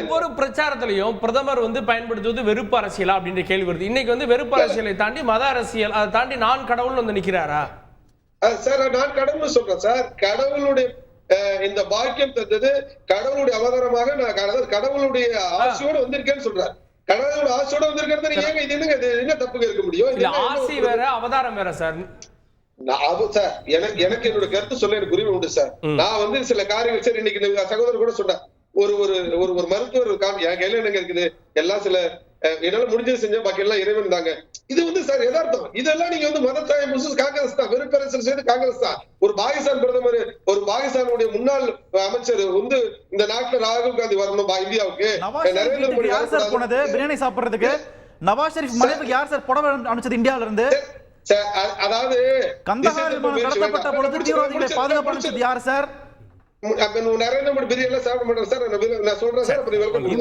ஒவ்வொரு பிரச்சாரத்திலையும் பிரதமர் வந்து பயன்படுத்துவது வெறுப்பு அரசியலா அப்படின்ற கேள்வி வருது. இன்னைக்கு வந்து வெறுப்பு அரசியலை தாண்டி மத அரசியல், அதை தாண்டி நான் கடவுள் வந்து நிக்கிறாரா? சார் நான் கடவுள் சொல்றேன் சார். கடவுளுடைய இந்த பாக்கியம் தந்தது கடவுளுடைய அவதாரமாக நான் கடவுளுடைய ஆசையோடு வந்திருக்கேன்னு சொல்றாரு. கடவுளோட ஆசையோட வந்திருக்கிறது நீங்க இது என்னங்க, இது என்ன தப்புங்க இருக்க முடியும்? இல்ல ஆசை வேற அவதாரம் வேற சார். சார் எனக்கு என்னோட கருத்து சொல்ல எனக்கு உரிமை உண்டு சார். நான் வந்து சில காரியங்கள் சார் இன்னைக்கு சகோதரர் கூட சொன்னேன். ஒரு மருத்துவர் என் கையில என்னங்க இருக்குது, எல்லாம் சில என்னால முடிஞ்சது செஞ்ச பாக்கி எல்லாம் இறைவன் தாங்க. இது வந்து சார் யதார்த்தம். இதெல்லாம் நீங்க வந்து மதத்தாய் காங்கிரஸ் தான், வெறுப்பரசல் செய்து காங்கிரஸ் தான். ஒரு பாகிஸ்தான் பிரதமர், ஒரு பாகிஸ்தானுடைய முன்னாள் அமைச்சர் வந்து இந்த நாட்டுல ராகுல் காந்தி வரணும் இந்தியாவுக்கு. நரேந்திர மோடி யார் சார் போனது பிரியாணி சாப்பிடுறதுக்கு? நவாஸ் ஷெரீப் மனைவிக்கு யார் சார் புடவை அனுப்பிச்சது இந்தியாவில இருந்து? அதாவது கந்தஹார் விமானம் கடத்தப்பட்ட பொழுது தீவிரவாதிகளை பாதுகாப்பு அனுப்பிச்சது யார் சார்? நரேந்திர மோடி பிரியாணி சாப்பிட மாட்டேன் சார். நான் சொல்றேன் சார்.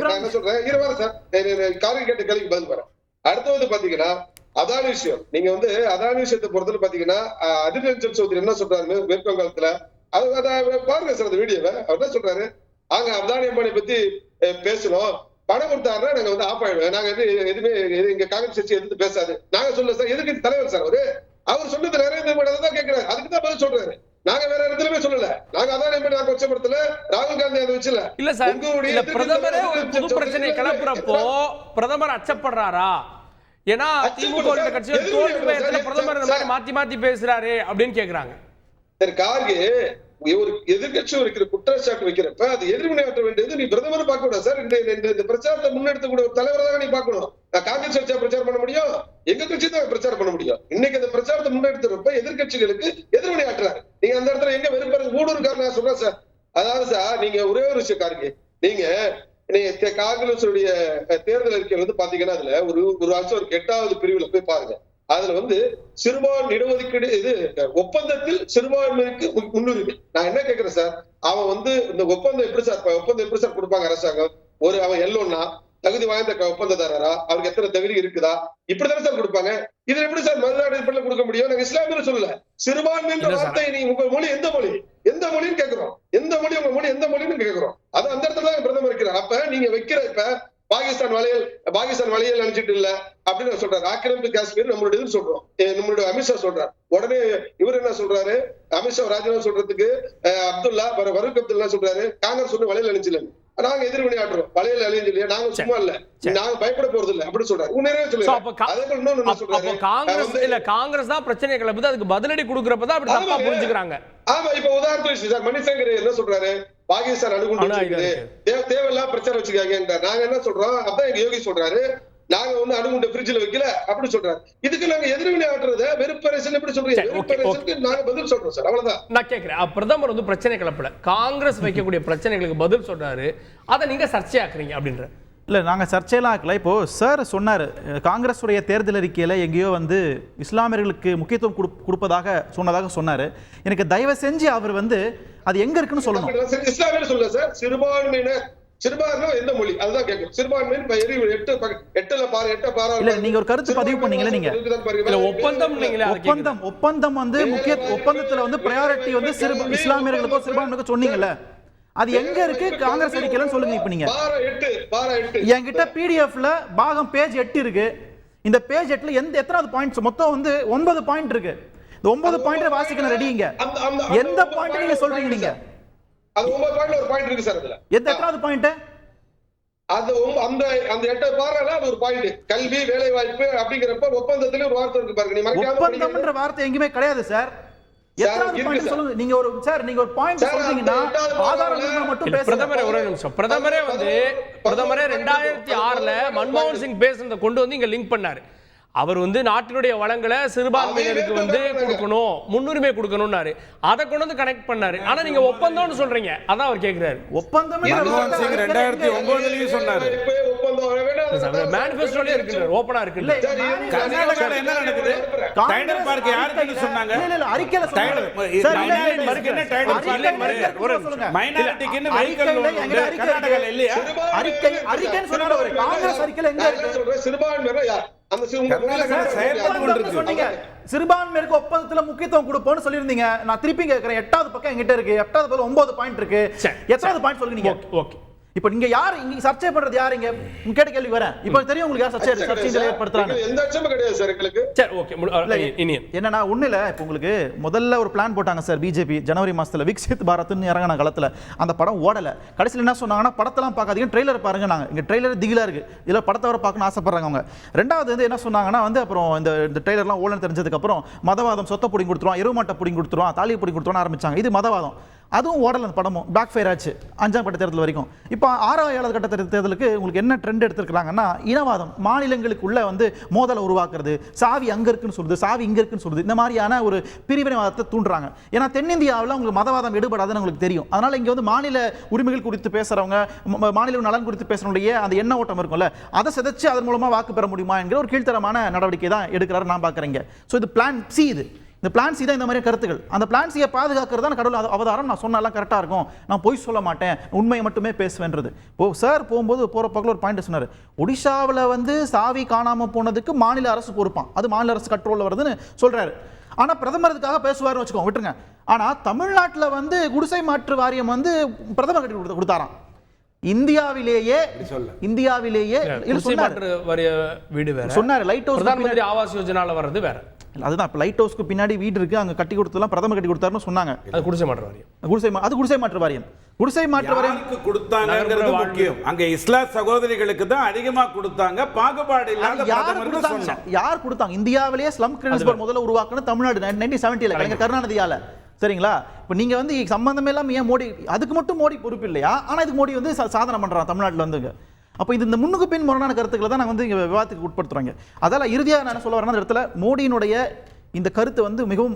நான் என்ன சொல்றேன் இருவாரு சார். காரியம் கேட்ட கேள்விக்கு பதில் வரேன். அடுத்தது பாத்தீங்கன்னா அதானி விஷயம். நீங்க வந்து அதானி விஷயத்தை பொறுத்தவரை பாத்தீங்கன்னா அதிர் ரஞ்சன் சௌத்ரி என்ன சொல்றாரு மேற்கு வங்காளத்துல, அதை பாருங்க சார் அந்த வீடியோவை. அவர் என்ன சொல்றாரு, அங்க அதானி அம்பானி பத்தி பேசணும், பணம் கொடுத்தாருன்னா நாங்க வந்து ஆஃப் ஆயிடுவேன், நாங்க வந்து எதுவுமே இங்க காங்கிரஸ் கட்சி எதிர்த்து பேசாது. நாங்க சொல்ல சார் எதிர்க்கட்சி தலைவர் சார் அவர் சொன்னது நரேந்திர மோடி தான் கேட்கிறாரு. அதுக்கு தான் பதில் சொல்றாரு. நாங்க வேற இடத்துலயுமே சொல்லல. நாங்க அதானி அம்பானி நாங்க கொச்சப்படுத்தல, ராகுல் காந்தி அதை வச்சுல. இல்ல சார், பிரதமரே ஒரு புது பிரச்சனை கிளப்புறப்போ பிரதமர் அச்சப்படுறாரா? ஏன்னா திமுக கட்சியில் தோல்வி பயத்துல பிரதமர் இந்த மாதிரி மாத்தி மாத்தி பேசுறாரு அப்படின்னு கேக்குறாங்க. சரி கார்கே, ஒரு எதிர்கட்சி இருக்கிற குற்றச்சாட்டு வைக்கிறப்ப அது எதிர்வினையாற்ற வேண்டியது நீ பிரதமர் பார்க்க கூடாது சார். இந்த பிரச்சாரத்தை முன்னெடுத்த கூட ஒரு தலைவரை தான் நீ பார்க்கணும். காங்கிரஸ் கட்சியா பிரச்சாரம் பண்ண முடியும்? எங்க கட்சி தான் பிரச்சாரம் பண்ண முடியும். இன்னைக்கு அந்த பிரச்சாரத்தை முன்னெடுத்துறப்ப எதிர்கட்சிகளுக்கு எதிர்வினையாற்றுறாரு. நீங்க அந்த இடத்துல எங்க வெறுப்பாரு ஊடுருக்காரு நான் சொல்றேன் சார். அதாவது சார் நீங்க ஒரே ஒரு விஷயம் கார்கே, நீங்க காங்கிரஸ் தேர்தல் அறிக்கையில் வந்து பாத்தீங்கன்னா அதுல ஒரு 8வது பிரிவுல போய் பாருங்க. அதுல வந்து சிறுபான்மை இடஒதுக்கீடு இது ஒப்பந்தத்தில் சிறுபான்மைக்கு முன்னுரிமை. நான் என்ன கேட்கிறேன் சார், அவன் வந்து இந்த ஒப்பந்தம் எப்படி சார் கொடுப்பாங்க அரசாங்கம்? அவன் எல்லோன்னா தகுதி வாய்ந்த ஒப்பந்ததாரரா, அவருக்கு எத்தனை தகுதி இருக்குதா, இப்படித்தானே சார் கொடுப்பாங்க. இதுல எப்படி சார் மறுநாடு இப்படி கொடுக்க முடியும்? நாங்க இஸ்லாமியர் சொல்லல. சிறுபான்மைன்ற வார்த்தை நீ உங்க மொழி எந்த மொழின்னு கேட்கிறோம். எந்த மொழி உங்க மொழி எந்த மொழின்னு கேட்கிறோம். அது அந்த இடத்துல தான் பிரதமர் இருக்கிறார். அப்ப நீங்க வைக்கிற இப்ப பாகிஸ்தான் வளையல் நினைச்சிட்டு இல்ல அப்படின்னு சொல்றாரு. ஆக்கிரமிப்பு காஷ்மீர் நம்மளுடைய இது சொல்றோம், நம்மளுடைய அமித்ஷா சொல்றாரு. உடனே இவர் என்ன சொல்றாரு, அமித்ஷா ராஜினாமா சொல்றதுக்கு அப்துல்லா ஃபரூக் அப்துல்லா சொல்றாரு, காங்கிரஸ் ஒண்ணு வளையல் அணிஞ்சல, நாங்க எதிர்வினையாற்றுறோம், வளையல் அழிஞ்சு இல்லையா, நாங்க சும்மா இல்ல, நாங்க பயப்பட போறது இல்ல அப்படி சொல்றாரு. உண்மையே சொல்லுங்க. காங்கிரஸ் தான் பிரச்சனை கிளப்புது, அதுக்கு பதிலடி கொடுக்கறப்பதான் அப்படி தப்பா புரிஞ்சுக்கிறாங்க. ஆமா, இப்ப உதாரணத்துக்கு சார் மணிசங்கர் என்ன சொல்றாரு, பாகிஸ்தான் அணுகுண்டு தேவையில்லாம் பிரச்சாரம் வச்சுக்காங்க. நாங்க என்ன சொல்றோம், அப்பதான் எங்க யோகி சொல்றாரு, நாங்க வந்து அணுகுண்டு ஃப்ரிட்ஜ்ல வைக்கல அப்படி சொல்றாரு. இதுக்கு நாங்க எதிர்வினை ஆற்றுறத வெறுப்பரசல் எப்படி சொல்றீங்க? வெறுப்பரசலுக்கு நாங்க பதில் சொல்றோம் சார், அவ்வளவுதான். நான் கேட்கிறேன், பிரதமர் வந்து பிரச்சனை கிளப்பல, காங்கிரஸ் வைக்கக்கூடிய பிரச்சனைகளுக்கு பதில் சொல்றாரு, அதை நீங்க சர்ச்சையாக்குறீங்க அப்படின்ற. இல்லை, நாங்கள் சர்ச்சையெல்லாம் ஆக்கல. இப்போது சார் சொன்னார், காங்கிரஸுடைய தேர்தல் அறிக்கையில் எங்கேயோ வந்து இஸ்லாமியர்களுக்கு முக்கியத்துவம் கொடுப்பதாக சொன்னார். எனக்கு தயவு செஞ்சு அவர் வந்து அது எங்க இருக்குன்னு சொல்லணும். இஸ்லாமியர் சொல்ல சார், சிறுபான்மையினர் எந்த மொழி அதுதான் கேட்கும். சிறுபான்மையின் இல்ல, நீங்க ஒரு கருத்து பதிவு பண்ணீங்களே, நீங்க ஒப்பந்தம் வந்து முக்கிய ஒப்பந்தத்துல வந்து பிரையாரிட்டி வந்து இஸ்லாமியர்களுக்கோ சிறுபான்மைக்கோ சொன்னீங்கல்ல, அது எங்க இருக்கு காங்கிரஸ் அறிக்கையில சொல்லுங்க. இப்ப நீங்க என்கிட்ட பிடிஎஃப்ல பாகம் பேஜ் 8 இருக்கு. இந்த பேஜ் 8ல எத்தனாவது பாயிண்ட்ஸ்? மொத்தம் வந்து 9 பாயிண்ட் இருக்கு. இந்த 9 பாயிண்ட் வாசிக்கணும் ரெடிங்க. எந்த பாயிண்ட் நீங்க சொல்றீங்க? நீங்க அது 9 பாயிண்ட்ல ஒரு பாயிண்ட் இருக்கு சார். அதுல எத்தனாவது பாயிண்ட்? அது அந்த 8 பாரால அது ஒரு பாயிண்ட். கல்வி, வேலை வாய்ப்பு அப்படிங்கறப்ப ஒப்பந்தத்துல ஒரு வார்த்தை இருக்கு பாருங்க. நீ மறக்காம ஒப்பந்தம்ன்ற வார்த்தை எங்கேயுமே கிடையாது சார். எத்தனாவது பாயிண்ட் சொல்லுங்க. நீங்க ஒரு பாயிண்ட் சொல்றீங்கன்னா ஆதாரம் மட்டும் பேசுங்க. பிரதமரே ஒரு நிமிஷம். பிரதமரே 2006ல மன்மோகன் சிங் பேசுனதை கொண்டு வந்து இங்க லிங்க் பண்ணாரு. அவர் வந்து நாட்டினுடைய வளங்களை சிறுபான்மையினருக்கு வந்து கொடுக்கணும், முன்னுரிமை கொடுக்கணும்னாரு. அதை கொண்டு வந்து கனெக்ட் பண்ணாரு. ஆனா நீங்க ஒப்பந்தம்னு சொல்றீங்க, அதான் அவர் கேக்குறாரு. ஒப்பந்தம் 2009 சொன்னாரு. மேனிஃபெஸ்டோலயே இருக்கு, ஓபனா இருக்கு. கர்நாடகால என்ன நடக்குது? டைடல் பார்க் யாருக்கு சொன்னாங்க? இல்ல அறிக்கையில சொன்னாங்க. மைனாரிட்டிக்கு என்ன வெஹிக்கிள் கர்நாடகால இல்லையா? அறிக்கைன்னு சொன்னாரு அவரு. காங்கிரஸ் அறிக்கையில எங்க இருக்கு? சிறுபான்மையினருக்கு ஒப்பந்தத்துல முக்கியத்துவம் கொடுப்போம்னு சொல்லியிருந்தீங்க. நான் திருப்பி கேட்கிறேன், 8வது பக்கம் எங்கிட்ட இருக்கு, 8வது பக்கம் 9 பாயிண்ட் இருக்கு. எத்தனாவது பாயிண்ட் சொல்லுங்க? ஓகே, இப்போ நீங்க யார் இங்க சர்ச்சை பண்றது? யார் இங்க கேட்ட கேள்வி வரேன். இப்போ தெரியும் உங்களுக்கு யார் சர்ச்சை ஏற்படுத்துறாங்க. எந்த அச்சமும் கிடையாது சார் எங்களுக்கு. சரி, ஓகே. என்னன்னா ஒண்ணு இல்ல, இப்போ உங்களுக்கு முதல்ல ஒரு பிளான் போட்டாங்க சார் பிஜேபி ஜனவரி மாசத்துல விக்சித் பாரத்னு இறங்கின காலத்துல. அந்த படம் ஓடல. கடைசியில் என்ன சொன்னாங்கன்னா, படத்தெல்லாம் பார்க்காதீங்க, ட்ரெய்லர் பாருங்க. நாங்க இங்க ட்ரெய்லர் திகிலா இருக்கு, இதுல படத்தை வர பார்க்கணும்னு ஆசைப்படுறாங்க அவங்க. ரெண்டாவது வந்து என்ன சொன்னாங்கன்னா வந்து, அப்புறம் இந்த ட்ரெய்லர்லாம் ஓடலன்னு தெரிஞ்சதுக்கு அப்புறம் மதவாதம், சொத்தை பிடிங்கி கொடுத்துருவான், எருமாட்டை பிடிங்கி கொடுத்துருவான், தாலியை பிடிங்கி கொடுத்துருவான்னு ஆரம்பிச்சாங்க. இது மதவாதம். அதுவும் ஓடல. அந்த படமும் பேக் ஃபயர் ஆச்சு 5ஆம் கட்ட தேர்தல் வரைக்கும். இப்போ 6வது கட்ட தேர்தலுக்கு உங்களுக்கு என்ன ட்ரெண்ட் எடுத்துருக்காங்கன்னா, இனவாதம், மாநிலங்களுக்குள்ள வந்து மோதலை உருவாக்குறது, சாவி அங்க இருக்குன்னு சொல்லுது, சாவி இங்க இருக்குன்னு சொல்லுது, இந்த மாதிரியான ஒரு பிரிவினைவாதத்தை தூண்டுறாங்க. ஏன்னா தென்னிந்தியாவில் உங்களுக்கு மதவாதம் எடுபடாதுன்னு உங்களுக்கு தெரியும். அதனால இங்க வந்து மாநில உரிமைகள் குறித்து பேசுறவங்க, மாநில நலன் குறித்து பேசுறவங்களுடைய அந்த எண்ண ஓட்டம் இருக்கும்ல, அதை சிதைச்சு அதன் மூலமா வாக்கு பெற முடியுமா என்கிற ஒரு கீழ்த்தரமான நடவடிக்கை தான் எடுக்கிறாரு நான் பார்க்குறேங்க. ஸோ இது பிளான் சி. இந்த பிளான் சி தான் இந்த மாதிரி கருத்துக்கள். அந்த பிளான் சியை பாதுகாக்கிறது தான் கடவுள் அவதாரம். நான் சொன்னாலாம் கரெக்டாக இருக்கும், நான் பொய் சொல்ல மாட்டேன், உண்மையை மட்டுமே பேசுவேன்றது. சார் போகும்போது போகிற பக்கத்தில் ஒரு பாயிண்ட் சொன்னார். ஒடிஷாவில் வந்து சாவி காணாமல் போனதுக்கு மாநில அரசு பொறுப்பான், அது மாநில அரசு கண்ட்ரோலில் வருதுன்னு சொல்கிறாரு. ஆனால் பிரதமர் இதுக்காக பேசுவார்னு வச்சுக்கோங்க, விட்டுருங்க. ஆனால் தமிழ்நாட்டில் வந்து குடிசை மாற்று வாரியம் வந்து பிரதமர் கட்டி கொடுத்தாராம். இந்தியாவிலேயே வீடு வேற சொன்னார். லைட் ஹவுஸ் பிரதான் மந்திரி ஆவாஸ் யோஜனால வர்றது வேற. அதுதான் இப்போ லைட் ஹவுஸ்க்கு பின்னாடி வீடு இருக்கு, அங்க கட்டி கொடுத்ததெல்லாம் பிரதமர் கட்டி கொடுத்தாருன்னு சொன்னாங்க. அது குடிசை மாற்று வாரியம். குடிசை மாற்று வாரியம். குடிசை மாற்று வாரியம் கொடுத்தாங்கிறது முக்கியம். அங்க இஸ்லாம் சகோதரிகளுக்கு தான் அதிகமா கொடுத்தாங்க, பாகுபாடு இல்லாத. யார் கொடுத்தாங்க? இந்தியாவிலேயே ஸ்லம் கிரிமினல்ஸ் போர்டு முதல்ல உருவாக்குன தமிழ்நாடு 1970ல கலைஞர் கருணாநிதியால. சரிங்களா? இப்போ நீங்க வந்து சம்பந்தமே இல்லாம ஏன் மோடி, அதுக்கு மட்டும் மோடி பொறுப்பு இல்லையா? ஆனா இதுக்கு மோடி வந்து சாதனை பண்றான் தமிழ்நாட்டில் வந்துங்க. அப்போ இந்த முன்னுக்கு பின் முரணான கருத்துக்களை தான் நாங்கள் வந்து இங்கே விவாதத்துக்கு உட்படுத்துறாங்க. அதெல்லாம் இறுதியாக நான் சொல்ல வரேன், இடத்துல மோடியினுடைய இந்த கருத்து வந்து மிகவும்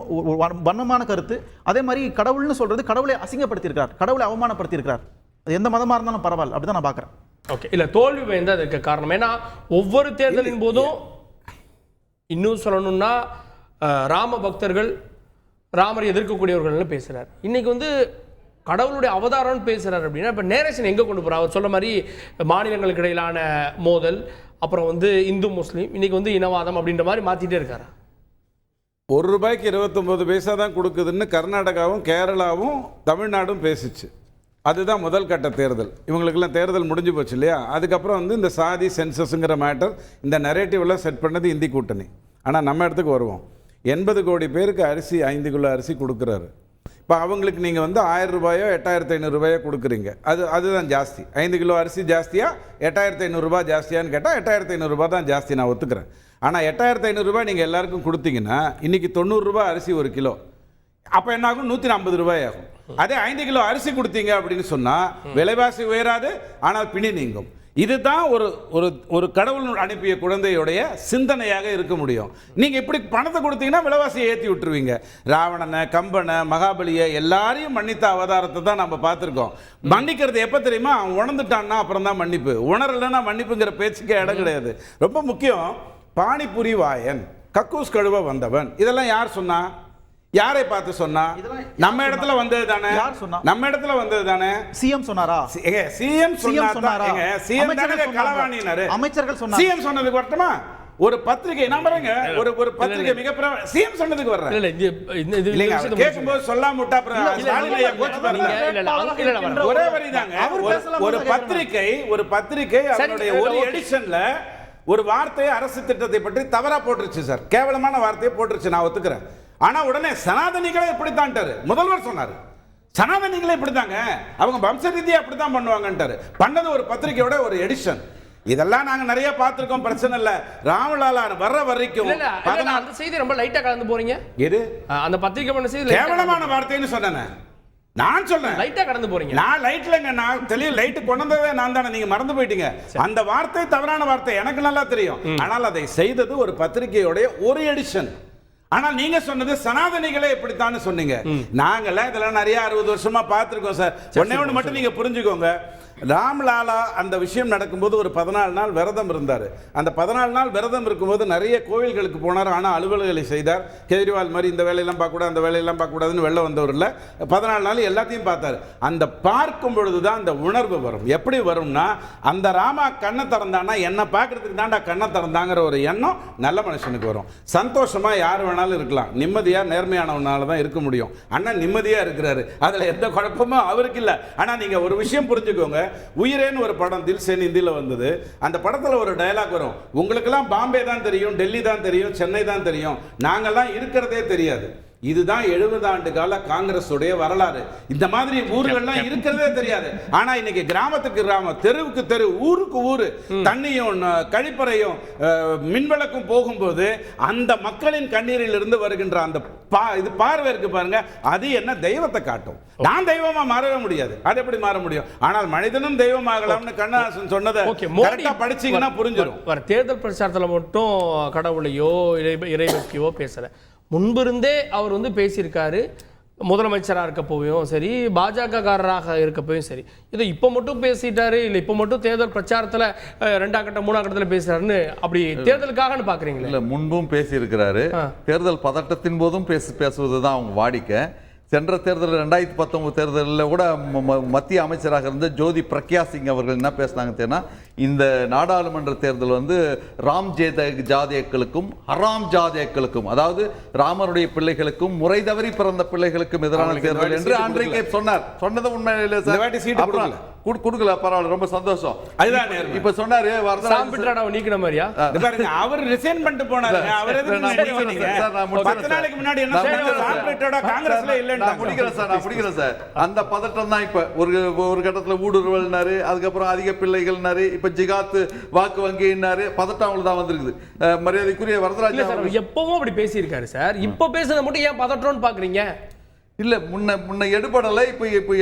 வன்மமான கருத்து. அதே மாதிரி கடவுள்னு சொல்றது கடவுளை அசிங்கப்படுத்தியிருக்கிறார், கடவுளை அவமானப்படுத்தியிருக்கிறார். அது எந்த மதமாக இருந்தாலும் பரவாயில்ல, அப்படிதான் நான் பார்க்குறேன். ஓகே, இல்லை தோல்வி பயந்து அதுக்கு காரணம். ஏன்னா ஒவ்வொரு தேர்தலின் போதும் இன்னும் சொல்லணும்னா ராம பக்தர்கள், ராமரை எதிர்க்கக்கூடியவர்கள்னு பேசுகிறார். இன்னைக்கு வந்து கடவுளுடைய அவதாரம்னு பேசுகிறார். அப்படின்னா இப்போ நேரேஷன் எங்கே கொண்டு போகிறார்? அவர் சொல்ல மாதிரி மாநிலங்களுக்கு இடையிலான மோதல், அப்புறம் வந்து இந்து முஸ்லீம், இன்னைக்கு வந்து இனவாதம் அப்படின்ற மாதிரி மாற்றிட்டே இருக்காரு. ₹1 29 பைசா தான் கொடுக்குதுன்னு கர்நாடகாவும் கேரளாவும் தமிழ்நாடும் பேசிச்சு. அதுதான் முதல் கட்ட தேர்தல். இவங்களுக்கெல்லாம் தேர்தல் முடிஞ்சு போச்சு இல்லையா? அதுக்கப்புறம் வந்து இந்த சாதி சென்சஸ்ங்கிற மேட்டர், இந்த நரேட்டிவெல்லாம் செட் பண்ணது இந்தி கூட்டணி. ஆனால் நம்ம இடத்துக்கு வருவோம். 80 கோடி பேருக்கு அரிசி, 5 கிலோ அரிசி கொடுக்குறாரு. இப்போ அவங்களுக்கு நீங்கள் வந்து ₹1000 8,500 கொடுக்குறீங்க. அதுதான் ஜாஸ்தி. 5 கிலோ அரிசி ஜாஸ்தியா, ₹8,500 ஜாஸ்தியான்னு கேட்டால் ₹8,500 தான் ஜாஸ்தி, நான் ஒத்துக்கிறேன். ஆனால் ₹8,500 நீங்கள் எல்லாருக்கும் கொடுத்தீங்கன்னா இன்றைக்கி ₹90 அரிசி 1 கிலோ. அப்போ என்ன ஆகும்? ₹150 ஆகும். அதே 5 கிலோ அரிசி கொடுத்தீங்க அப்படின்னு சொன்னால் விலைவாசி உயராது, ஆனால் பிணி நீங்கும். இதுதான் ஒரு கடவுள் அனுப்பிய குழந்தையுடைய சிந்தனையாக இருக்க முடியும். நீங்கள் இப்படி பணத்தை கொடுத்தீங்கன்னா விலைவாசியை ஏற்றி விட்டுருவீங்க. ராவணனை, கம்பனை, மகாபலியை எல்லாரையும் மன்னித்த அவதாரத்தை தான் நம்ம பார்த்துருக்கோம். மன்னிக்கிறது எப்போ தெரியுமா? அவன் உணர்ந்துட்டான்னா அப்புறம் தான் மன்னிப்பு. உணரலைன்னா மன்னிப்புங்கிற பேச்சுக்கே இடம் கிடையாது. ரொம்ப முக்கியம். பானிபுரி வாயன், கக்கூஸ் கழுவ வந்தவன், இதெல்லாம் யார் சொன்னா? யாரை பார்த்து சொன்னா? நம்ம இடத்துல வந்தது தானே. நம்ம இடத்துல வந்தது தானே. சிஎம் சொன்னாரா? சிஎம் சொன்னாரா? சிஎம் தானே களவாணினாரு. அமைச்சர்கள் சொன்னாங்க. சிஎம் சொன்னதுக்கு வரட்டுமா? ஒரு பத்திரிகை நம்புறேங்க, ஒரு பத்திரிகை மிக சிஎம் சொன்னதுக்கு வர்றேன். இல்ல கேட்கும்போது சொல்லாம விட்டா ஒரே வரிதாங்க. ஒரு பத்திரிகை அதனுடைய ஒரு எடிஷன்ல ஒரு வார்த்தையை அரசு திட்டத்தை பற்றி தவறா போட்டுருச்சு சார். கேவலமான வார்த்தையை போட்டுருச்சு, நான் ஒத்துக்கிறேன். ஆனா உடனே சனாதனிகளே இப்படித்தான்ட்டாரு. முதல்வர் சொன்னாரு, சனாதனிகளே இப்படித்தாங்க, அவங்க வம்ச ரீதியா அப்படித்தான் பண்ணுவாங்கன்ட்டாரு. பண்ணது ஒரு பத்திரிகையோட ஒரு எடிஷன். இதெல்லாம் நாங்க நிறைய பார்த்திருக்கோம், பிரச்சனை இல்ல. ராமலாலா வர்ற வரைக்கும் அந்த செய்தி ரொம்ப லைட்டா கலந்து போறீங்க. எது அந்த பத்திரிகை பண்ண செய்தி கேவலமான வார்த்தைன்னு சொன்னேன். நான் சொல்றேன் லைட்டா கடந்து போறீங்க. நான் லைட்லங்க, நான் தெளிவு லைட் கொண்டு வந்ததே நான் தானே, நீங்க மறந்து போயிட்டீங்க. அந்த வார்த்தை தவறான வார்த்தை எனக்கு நல்லா தெரியும். ஆனால் அதை செய்தது ஒரு பத்திரிகையோட ஒரு எடிஷன். ஆனால் நீங்க சொன்னது சனாதனிகளே இப்படித்தான் சொன்னீங்க. நாங்கெல்லாம் இதெல்லாம் நிறைய 60 வருஷமா பார்த்திருக்கோம் சார். ஒண்ணே ஒன்று மட்டும் நீங்க புரிஞ்சுக்கோங்க. ராம்லாலா அந்த விஷயம் நடக்கும்போது ஒரு 14 நாள் விரதம் இருந்தார். அந்த 14 நாள் விரதம் இருக்கும்போது நிறைய கோவில்களுக்கு போனார். ஆனால் அலுவல்களை செய்தார். கெஜ்ரிவால் மாதிரி இந்த வேலையெல்லாம் பார்க்கக்கூடாது அந்த வேலையெல்லாம் பார்க்கக்கூடாதுன்னு வெளில வந்தவர் இல்லை. 14 நாள் எல்லாத்தையும் பார்த்தார். அந்த பார்க்கும் பொழுது தான் அந்த உணர்வு வரும். எப்படி வரும்னா, அந்த ராமா கண்ணை திறந்தானா என்னை பார்க்கறதுக்கு தாண்டா கண்ணை திறந்தாங்கிற ஒரு எண்ணம் நல்ல மனுஷனுக்கு வரும். சந்தோஷமா யார் வேணாலும் இருக்கலாம். நிம்மதியா நேர்மையானவனால தான் இருக்க முடியும். அண்ணன் நிம்மதியா இருக்கிறாரு, அதுல எந்த குழப்பமும் அவருக்கு இல்லை. ஆனா நீங்க ஒரு விஷயம் புரிஞ்சுக்கோங்க. உயிரேன்னு ஒரு படம் தில்சேன் இந்தியில வந்தது. அந்த படத்துல ஒரு டயலாக் வரும், உங்களுக்கெல்லாம் பாம்பே தான் தெரியும், டெல்லி தான் தெரியும், சென்னை தான் தெரியும், நாங்கெல்லாம் இருக்கிறதே தெரியாது. இதுதான் 70 ஆண்டு கால காங்கிரஸ் உடைய வரலாறு. இந்த மாதிரி ஊர்கள்லாம் இருக்கிறதே தெரியாது. ஆனா இன்னைக்கு கிராமத்துக்கு கிராமம், தெருவுக்கு தெரு, ஊருக்கு ஊரு தண்ணியும் கழிப்பறையும் மின்விளக்கும் போகும்போது அந்த மக்களின் கண்ணீரில் இருந்து வருகின்ற அந்த இது பார்வை இருக்கு பாருங்க, அது என்ன தெய்வத்தை காட்டும். நான் தெய்வமா மாறவே முடியாது, அது எப்படி மாற முடியும்? ஆனால் மனிதனும் தெய்வம் ஆகலாம்னு கண்ணதாசன் சொன்னதை கரெக்டா படிச்சீங்கன்னா புரிஞ்சிடும். தேர்தல் பிரச்சாரத்தில் மட்டும் கடவுளையோ இறைபக்தியோ பேசல, முன்பிருந்தே அவர் வந்து பேசியிருக்காரு. முதலமைச்சராக இருக்கப்போயும் சரி, பாஜகக்காரராக இருக்கப்போயும் சரி, இதை இப்போ மட்டும் பேசிட்டாரு, இல்லை இப்போ மட்டும் தேர்தல் பிரச்சாரத்தில் 2ஆம் கட்டம் 3ஆம் கட்டத்தில் பேசுறாருன்னு அப்படி தேர்தலுக்காகனு பார்க்குறீங்களா? இல்லை, முன்பும் பேசியிருக்கிறாரு. தேர்தல் பதட்டத்தின் போதும் பேசுவது தான் அவங்க வாடிக்கை. சென்ற தேர்தலில் 2019 தேர்தலில் கூட மத்திய அமைச்சராக இருந்த ஜோதி பிரக்யா சிங் அவர்கள் என்ன பேசினாங்கன்னா, இந்த நாடாளுமன்ற தேர்தல் வந்து ராம் ஜாதேக்களுக்கும் ஹராம் ஜாதேக்களுக்கும், அதாவது ராமருடைய பிள்ளைகளுக்கும் முறை தவறி பிறந்த பிள்ளைகளுக்கும் எதிரான தேர்தல் என்று அன்றைக்கே சொன்னார். சொன்னது உண்மையிலே கொடுக்கல, பரவாயில்ல, ரொம்ப சந்தோஷம். அதுதான் இப்ப சொன்னாரு நீக்கின மாதிரியா அவர் ரிசைன் பண்ணிட்டு போனாரு. அவர் 10 நாளைக்கு முன்னாடி என்ன காங்கிரஸ்ல இல்ல. நான் முடிக்கிறேன் சார். அந்த பதட்டம் தான் இப்ப ஒரு கட்டத்துல ஊடுருவல்னாரு, அதுக்கப்புறம் அதிக பிள்ளைகள்னாரு, இப்ப ஜிகாத் வாக்கு வங்கினாரு, பதட்டம் அவங்களுக்கு தான் வந்திருக்குது. மரியாதைக்குரிய வரதராஜன் எப்பவும் அப்படி பேசியிருக்காரு சார். இப்ப பேசுறத மட்டும் ஏன் பதட்டம்னு பாக்குறீங்க? இல்ல, முன்ன எடுபடலை, இப்ப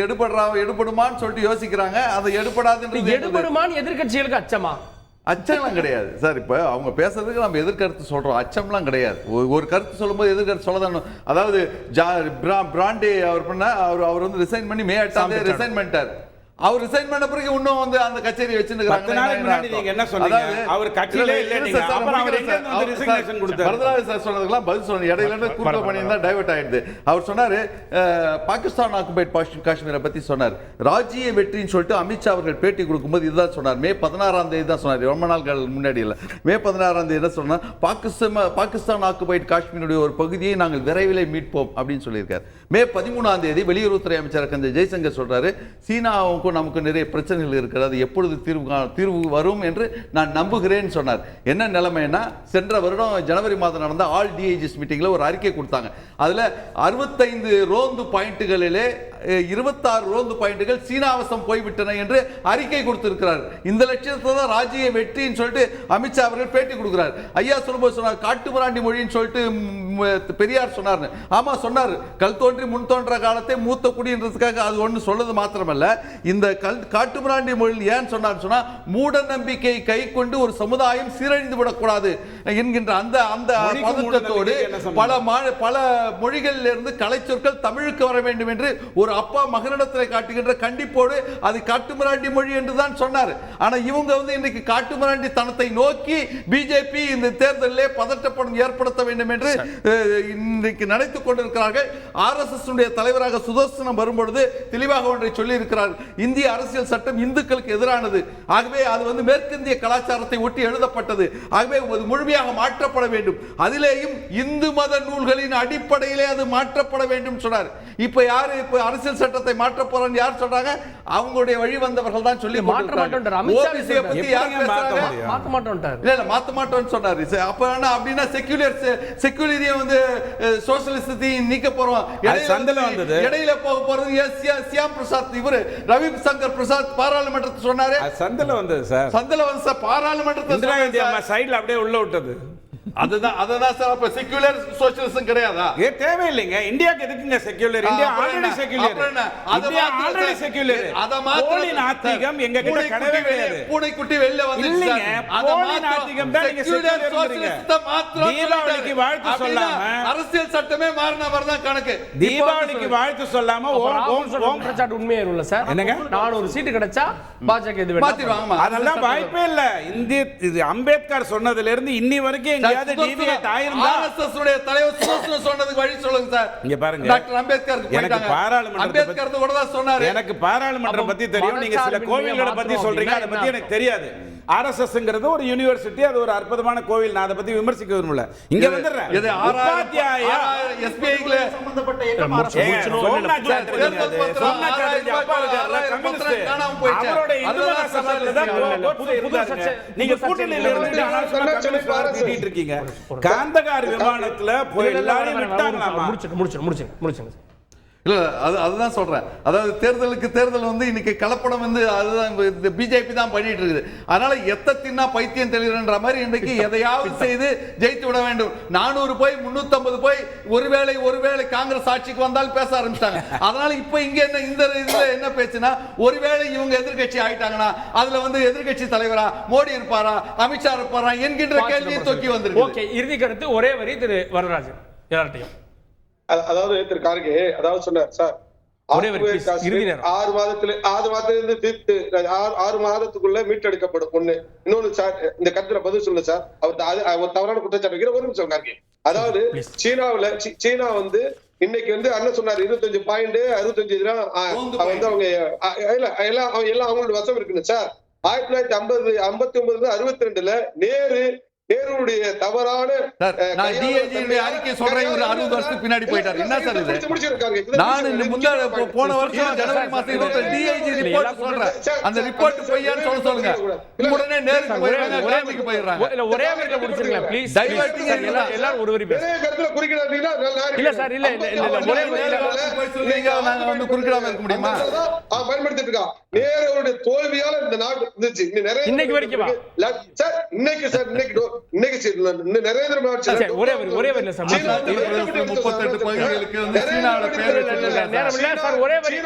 எடுபடுமான்னு சொல்லிட்டு யோசிக்கிறாங்க. அதை எடுபடுமான்னு எதிர்கட்சிகளுக்கு அச்சமா? அச்சம்லாம் கிடையாது சார். இப்ப அவங்க பேசுறதுக்கு நம்ம எதிர்கருத்து சொல்றோம், அச்சம்லாம் கிடையாது. ஒரு கருத்து சொல்லும்போது எதிர்கருத்து சொல்லதான். அதாவது பிராண்டே அவர் பண்ண அவர் வந்து ரிசைன் பண்ணி மே 8 ரிசைன் பண்ணிட்டார். அவர் ரிசைன் பண்ண பிறகு இன்னும் வந்து அந்த கச்சேரி அவர் சொன்னாரு, பாகிஸ்தான் ஆக்குபைட் காஷ்மீரை பத்தி சொன்னார். ராஜ்ஜிய வெற்றின்னு சொல்லிட்டு அமித்ஷா அவர்கள் பேட்டி கொடுக்கும்போது இதுதான் சொன்னார். மே 16ஆம் தேதி தான் சொன்னார், ரொம்ப நாட்கள் முன்னாடி இல்லை. மே 16ஆம் தேதி என்ன சொன்னார், பாகிஸ்தான் ஆக்குபைட் காஷ்மீருடைய ஒரு பகுதியை நாங்கள் விரைவில் மீட்போம் அப்படின்னு சொல்லியிருக்காரு. மே 13ஆம் தேதி வெளியுறவுத்துறை அமைச்சர் ஜெய்சங்கர் சொல்றாரு, சீனாவுக்கும் நமக்கு நிறைய பிரச்சனைகள் இருக்கிறது, எப்பொழுது தீர்வு வரும் என்று நான் நம்புகிறேன் சொன்னார். என்ன நிலைமைன்னா, சென்ற வருடம் ஜனவரி மாதம் நடந்த ஆல் டிஐஜிஸ் மீட்டிங்ல ஒரு அறிக்கை கொடுத்தாங்க. அதுல 65 ரோந்து பாயிண்ட்டுகளிலே 26 ரோந்து பாயிண்ட்டுகள் சீனாவசம் போய்விட்டன என்று அறிக்கை கொடுத்திருக்கிறார். இந்த லட்சத்தை தான் ராஜ்ஜிய வெற்றின்னு சொல்லிட்டு அமித்ஷா அவர்கள் பேட்டி கொடுக்கிறார். ஐயா சொல்லும்போது சொன்னார், காட்டுமிராண்டி மொழின்னு சொல்லிட்டு பெரியார் சொன்னார். ஆமா சொன்னார், கல் தோன்றி முன் தோன்ற காலத்தை மூத்த குடின்றதுக்காக அது ஒன்று சொல்றது மாத்திரமல்ல, இந்த காட்டுமிராண்டி மொழியில் ஏன் சொன்னார் சொன்னா, மூட நம்பிக்கை கை கொண்டு ஒரு சமுதாயம் சீரழிந்து விடக்கூடாது என்கின்ற அந்த பதட்டத்தோடு பல மொழிகளில் இருந்து கலைச்சொற்கள் தமிழுக்கு வர வேண்டும் என்று ஒரு அப்பா மகனிடத்தில் காட்டுகின்ற கண்டிப்போடு அது காட்டுமிராண்டி மொழி என்று தான் சொன்னார். ஆனா இவங்க வந்து இன்னைக்கு காட்டுமிராண்டி தனத்தை நோக்கி பிஜேபி இந்த தேர்தலிலே பதட்டப்படும் ஏற்படுத்த வேண்டும் என்று இன்றைக்கு நினைத்துக் கொண்டிருக்கிறார்கள். RSS உடைய தலைவராக சுதர்சனம் வரும்பொழுது தெளிவாக ஒன்றை சொல்லி இருக்கிறார், இந்திய அரசியல் சட்டம் இந்துக்களுக்கு எதிரானது, ஆகவே அது வந்து மேற்கிந்திய கலாச்சாரத்தை ஒட்டி எழுதப்பட்டது, ஆகவே முழுமையாக மாற்றப்பட வேண்டும், அதிலேயும் இந்து மத நூல்களின் அடிப்படையிலே அது மாற்றப்பட வேண்டும் சொன்னார். இப்ப யாரு இப்ப அரசியல் சட்டத்தை மாற்ற போறான்னு யார் சொல்றாங்க? அவங்களுடைய வழி வந்தவர்கள் தான் சொல்லி மாற்ற மாட்டோம்னு சொன்னாரு. அப்ப என்ன அப்படின்னா செக்யூலரியம் வந்து சோசியலிசத்தையும் நீக்க போறோம். இடையில போக போறது சியாம் பிரசாத், இவரு ரவி சங்கர் பிரசாத் பாராளுமன்றத்தை சொன்னாரு. சந்தில வந்தது சார், சந்தில வந்து பாராளுமன்றத்தை சைடுல அப்படியே உள்ள விட்டது. அதுதான் சார். அப்ப செக்யூலர் சோஷியலிசம் கிடையாதா? தேவையில்லைங்க. இந்தியாக்கு எதுக்குங்க secular? India already secular. India already secular. அத மாத்திர நாத்திகம் எங்க கிட்ட கிடையவே கிடையாது. பூனை குட்டி வெளிய வந்துச்சு. இல்லங்க, போலி நாத்திகம் தான் நீங்க செக்யூலர் சோஷியலிசத்தை மாத்த தீபாவளிக்கு வாழ்த்து சொல்லாம அரசியல் சட்டமே மாறின மாதிரி தான் கணக்கு. தீபாவளிக்கு வாழ்த்து சொல்லாம குற்றச்சாட்டு உண்மையே இல்ல சார். என்னங்க 400 சீட்டு கிடைச்சா பாஜக இது மாத்திடுவாங்க. அதெல்லாம் வாய்ப்பே இல்ல. இது அம்பேத்கர் சொன்னதுல இருந்து இன்னி வரைக்கும் எங்கயாவது டிவியேட் ஆயிருந்தா ஆர்எஸ்எஸ் உடைய தலைவர் சுதர்சன் சொன்னதுக்கு வழி சொல்லுங்க சார். இங்க பாருங்க, டாக்டர் அம்பேத்கர் எனக்கு அம்பேத்கர் கூட தான் சொன்னாரு. எனக்கு பாராளுமன்றம் பத்தி தெரியும். நீங்க சில கோவில்களை பத்தி சொல்றீங்க, அதை பத்தி எனக்கு தெரியாது. ஆர்எஸ்எஸ்ங்கிறது ஒரு யூனிவர்சிட்டி, அது ஒரு அற்புதமான கோவில். நான் அதை பத்தி விமர்சிக்க விரும்பல. இங்க வந்துடுறேன். இது உபாத்தியாயா எஸ்பிஐல சம்பந்தப்பட்ட இயக்கம் அரசு. சோம்நாத் சாட்டர்ஜி அப்பா இருக்கார்ல, கம்யூனிஸ்ட், அவரோட இந்து மகா சபால தான் கோட்சே இருந்தாங்க. நீங்க கூட்டணியில இருந்து கம்யூனிஸ்ட் வார்த்திட்டு இருக்கீங்க. காந்தகார் விமானத்துல போய் எல்லாரும் விட்டாங்களாமா? முடிச்சுங்க. இல்ல அதுதான் சொல்றேன். அதாவது தேர்தல் வந்து இன்னைக்கு கலப்படம் வந்து அதுதான் இந்த பிஜேபி தான் பண்ணிட்டு இருக்குது. அதனால எத்த தின்னா பைத்தியம் தெளிவுன்ற மாதிரி இன்னைக்கு எதையாவது செய்து ஜெயித்து விட வேண்டும். 400 போய் 350 போய் ஒருவேளை காங்கிரஸ் ஆட்சிக்கு வந்தால் பேச ஆரம்பிச்சிட்டாங்க. அதனால இப்ப இங்க என்ன இந்த இதுல என்ன பேச்சுனா, ஒருவேளை இவங்க எதிர்கட்சி ஆயிட்டாங்கன்னா அதுல வந்து எதிர்கட்சி தலைவரா மோடி இருப்பாரா, அமித்ஷா இருப்பாரா என்கின்ற கேள்வியை தூக்கி வந்திருக்கு. ஓகே, இறுதி கருத்து ஒரே வரி திரு வரராஜன் எல்லார்ட்டையும். அதாவது திரு கார்கே அதாவது சொன்னார் சார், 6 மாதத்திலிருந்து தீர்த்து 6 மாதத்துக்குள்ள மீட்டெடுக்கப்படும் ஒண்ணு. இன்னொன்னு சார், இந்த கருத்துல பதில் சொல்ல சார், அவர் தவறான குற்றச்சாட்டு வைக்கிற ஒரு நிமிஷம் கார்கே. அதாவது சீனா வந்து இன்னைக்கு வந்து அண்ணன் சொன்னார் 25.65 வந்து அவங்க எல்லாம் அவங்களோட வசம் இருக்குன்னு சார். 1959 62 நேருடைய தவறான அறிக்கை சொல்றேன். 60 வருஷத்துக்கு பின்னாடி போயிட்டாரு. என்ன சார் இது? நான் முன்னாடி போன வருஷம் ஜனவரி மாசம் 27 டிஐஜி ரிப்போர்ட் சொல்றேன். அந்த ரிப்போர்ட் பொய்யான்னு சொல்லுங்க. உடனே நேருக்கு போயிடுறாங்க, கிராமிக்கு போயிடுறாங்க. இல்ல ஒரே வரியில முடிச்சிருங்க ப்ளீஸ். டைவர்ட்டிங் எல்லாரும் ஒரு வரி பேசுங்க. கருத்துல குறிக்கிடாதீங்கன்னா இல்ல சார், இல்ல ஒரே வரியில போய் சொல்றீங்க. நாங்க வந்து குறுக்கிடாம இருக்க முடியுமா? பயன்படுத்திட்டு இருக்கா. நேருடைய தோல்வியால இந்த நாடு இருந்துச்சு. இன்னைக்கு வரைக்கும் சார், இன்னைக்கு நரேந்திர மோடி ஒரே வரியில சார் 38 பகுதிகளுக்கு வந்து சீனாவோட பேர் வச்சிருக்காங்க. நேரம் இல்ல சார், ஒரே வரி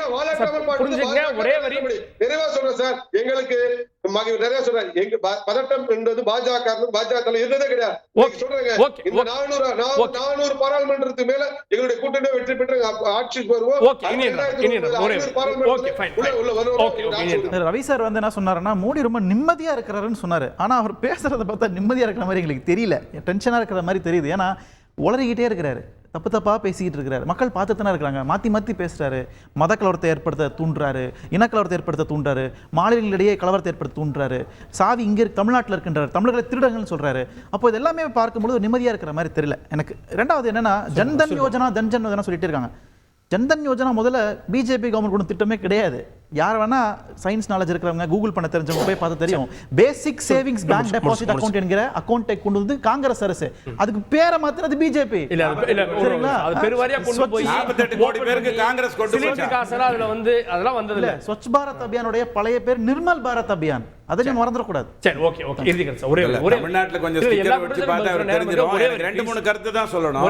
புரிஞ்சுங்க. ஒரே வரி நிறைவா சொல்றேன் சார். எங்களுக்கு நிறைய சொல்றேன், எங்க பதட்டம் என்பது பாஜக இருந்ததே கிடையாது. சொல்றேங்க, இந்த 400 பாராளுமன்றத்துக்கு மேல எங்களுடைய கூட்டணி வெற்றி பெற்று ஆட்சிக்கு வருவோம். ரவி சார் வந்து என்ன சொன்னாருன்னா, மோடி ரொம்ப நிம்மதியா இருக்கிறாருன்னு சொன்னாரு. ஆனா அவர் பேசுறத பார்த்தா நிம்மதியா இருக்கிற மாதிரி எங்களுக்கு தெரியல, டென்ஷனா இருக்கிற மாதிரி தெரியுது. ஏன்னா உளறிக்கிட்டே இருக்கிறாரு, தப்பா பேசிக்கிட்டு இருக்கிறாரு. மக்கள் பார்த்துட்டு தானே இருக்கிறாங்க. மாற்றி பேசுறாரு. மத கலவரத்தை ஏற்படுத்த தூண்டுறாரு, இனக்கலவரத்தை ஏற்படுத்த தூண்டுறாரு, மாநிலங்களிடையே கலவரத்தை ஏற்படுத்த தூண்டுறாரு, சாவி இங்கே தமிழ்நாட்டில் இருக்கின்றார், தமிழர்களை திருடங்கள்னு சொல்றாரு. அப்போ இது எல்லாமே பார்க்கும்போது நிம்மதியாக இருக்கிற மாதிரி தெரியல எனக்கு. ரெண்டாவது என்னன்னா, ஜன்தன் யோஜனா சொல்லிட்டு இருக்காங்க. ஜன்தன் யோஜனா முதல்ல பிஜேபி கவர்மெண்ட் கொண்டு திட்டமே கிடையாது. யார் வேணா சயின்ஸ் நாலேஜ் இருக்கிறவங்க, கூகுள் பண்ண தெரிஞ்சவங்க போய் பார்த்து தெரியும். பேசிக் சேவிங்ஸ் பேங்க் டெபாசிட் அக்கௌண்ட் என்கிற அக்கௌண்ட்டை கொண்டு வந்து காங்கிரஸ் அரசு, அதுக்கு பேரை மாத்தினது பிஜேபி. அது பெருவாரியா கொண்டு போய் 48 கோடி பேருக்கு காங்கிரஸ் கொண்டு போச்சு. அதுல வந்து அதெல்லாம் வந்தது இல்ல. ஸ்வச் பாரத் அபியானுடைய பழைய பேர் நிர்மல் பாரத் அபியான். அதையும் மறந்துடக்கூடாது. சரி, ஓகே இறுதி கருத்து ஒரே தமிழ்நாட்டில் கொஞ்சம் ஸ்டிக்கர் வச்சு பார்த்தா அவர் தெரிஞ்சிடும். 2-3 கருத்து தான் சொல்லணும்.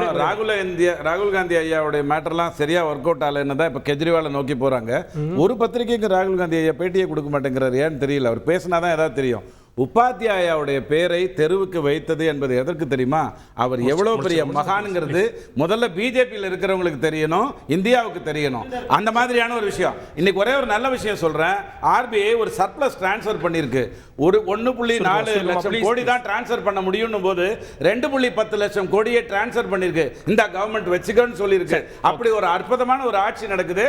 ராகுல் காந்தி ஐயாவுடைய மேட்டர்லாம் சரியா ஒர்க் அவுட் ஆகலன்னு தான் இப்போ கெஜ்ரிவாலை நோக்கி போறாங்க. ஒரு பத்திரிகைக்கு ராகுல் காந்தி ஐயா பேட்டியை கொடுக்க மாட்டேங்கிறார். ஏன்னு தெரியல. அவர் பேசினாதான் ஏதாவது தெரியும். உபாத்தியாயாவுடைய பேரை தெருவுக்கு வைத்தது என்பது எதற்கு தெரியுமா? அவர் எவ்வளவு பெரிய மகானுங்கிறது முதல்ல பிஜேபியில் இருக்கிறவங்களுக்கு தெரியணும், இந்தியாவுக்கு தெரியணும். அந்த மாதிரியான ஒரு விஷயம். இன்னைக்கு ஒரே ஒரு நல்ல விஷயம் சொல்றேன். ஆர்பிஐ ஒரு சர்ப்ளஸ் டிரான்ஸ்ஃபர் பண்ணிருக்கு. 1.4 லட்சம் கோடி தான் டிரான்ஸ்ஃபர் பண்ண முடியும் போது 2.10 லட்சம் கோடியை டிரான்ஸ்ஃபர் பண்ணிருக்கு. இந்த கவர்மெண்ட் வச்சுக்கன்னு சொல்லியிருக்கு. அப்படி ஒரு அற்புதமான ஒரு ஆட்சி நடக்குது.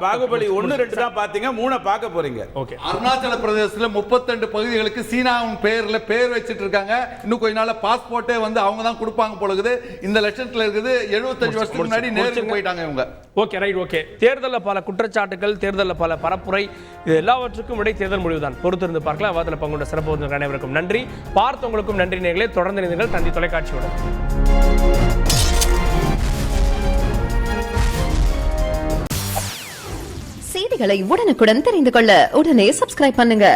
பாகுபலி 1-2 தான் பாத்தீங்க, 3 பார்க்க போறீங்க. அருணாச்சல பிரதேசத்துல 32 பகுதிகளுக்கு சீனாவின் பேர் வச்சிட்டு இருக்காங்க. இன்னும் கொஞ்ச நாள்ல பாஸ்போர்ட்டே வந்து அவங்க தான் கொடுப்பாங்க போலகுது. இந்த லட்சத்துல இருக்குது. 75 வருஷத்துக்கு முன்னாடி நேருக்கு போயிட்டாங்க இவங்க. Okay right. ஓகே, தேர்தலில் பல குற்றச்சாட்டுகள், தேர்தலில் பல பரப்புரை, இது எல்லாவற்றுக்கும் விடை தேர்தல் முடிவுதான். பொறுத்திருந்து பார்க்கலாம். வாதத்தில் பங்குண்ட சிறப்பு அனைவருக்கும் நன்றி. பார்த்தவங்களுக்கும் நன்றி. நேயர்களே, தொடர்ந்து நீங்கள் தந்தி தொலைக்காட்சியோட செய்திகளை உடனுக்குடன் தெரிந்து கொள்ள உடனே சப்ஸ்கிரைப் பண்ணுங்க.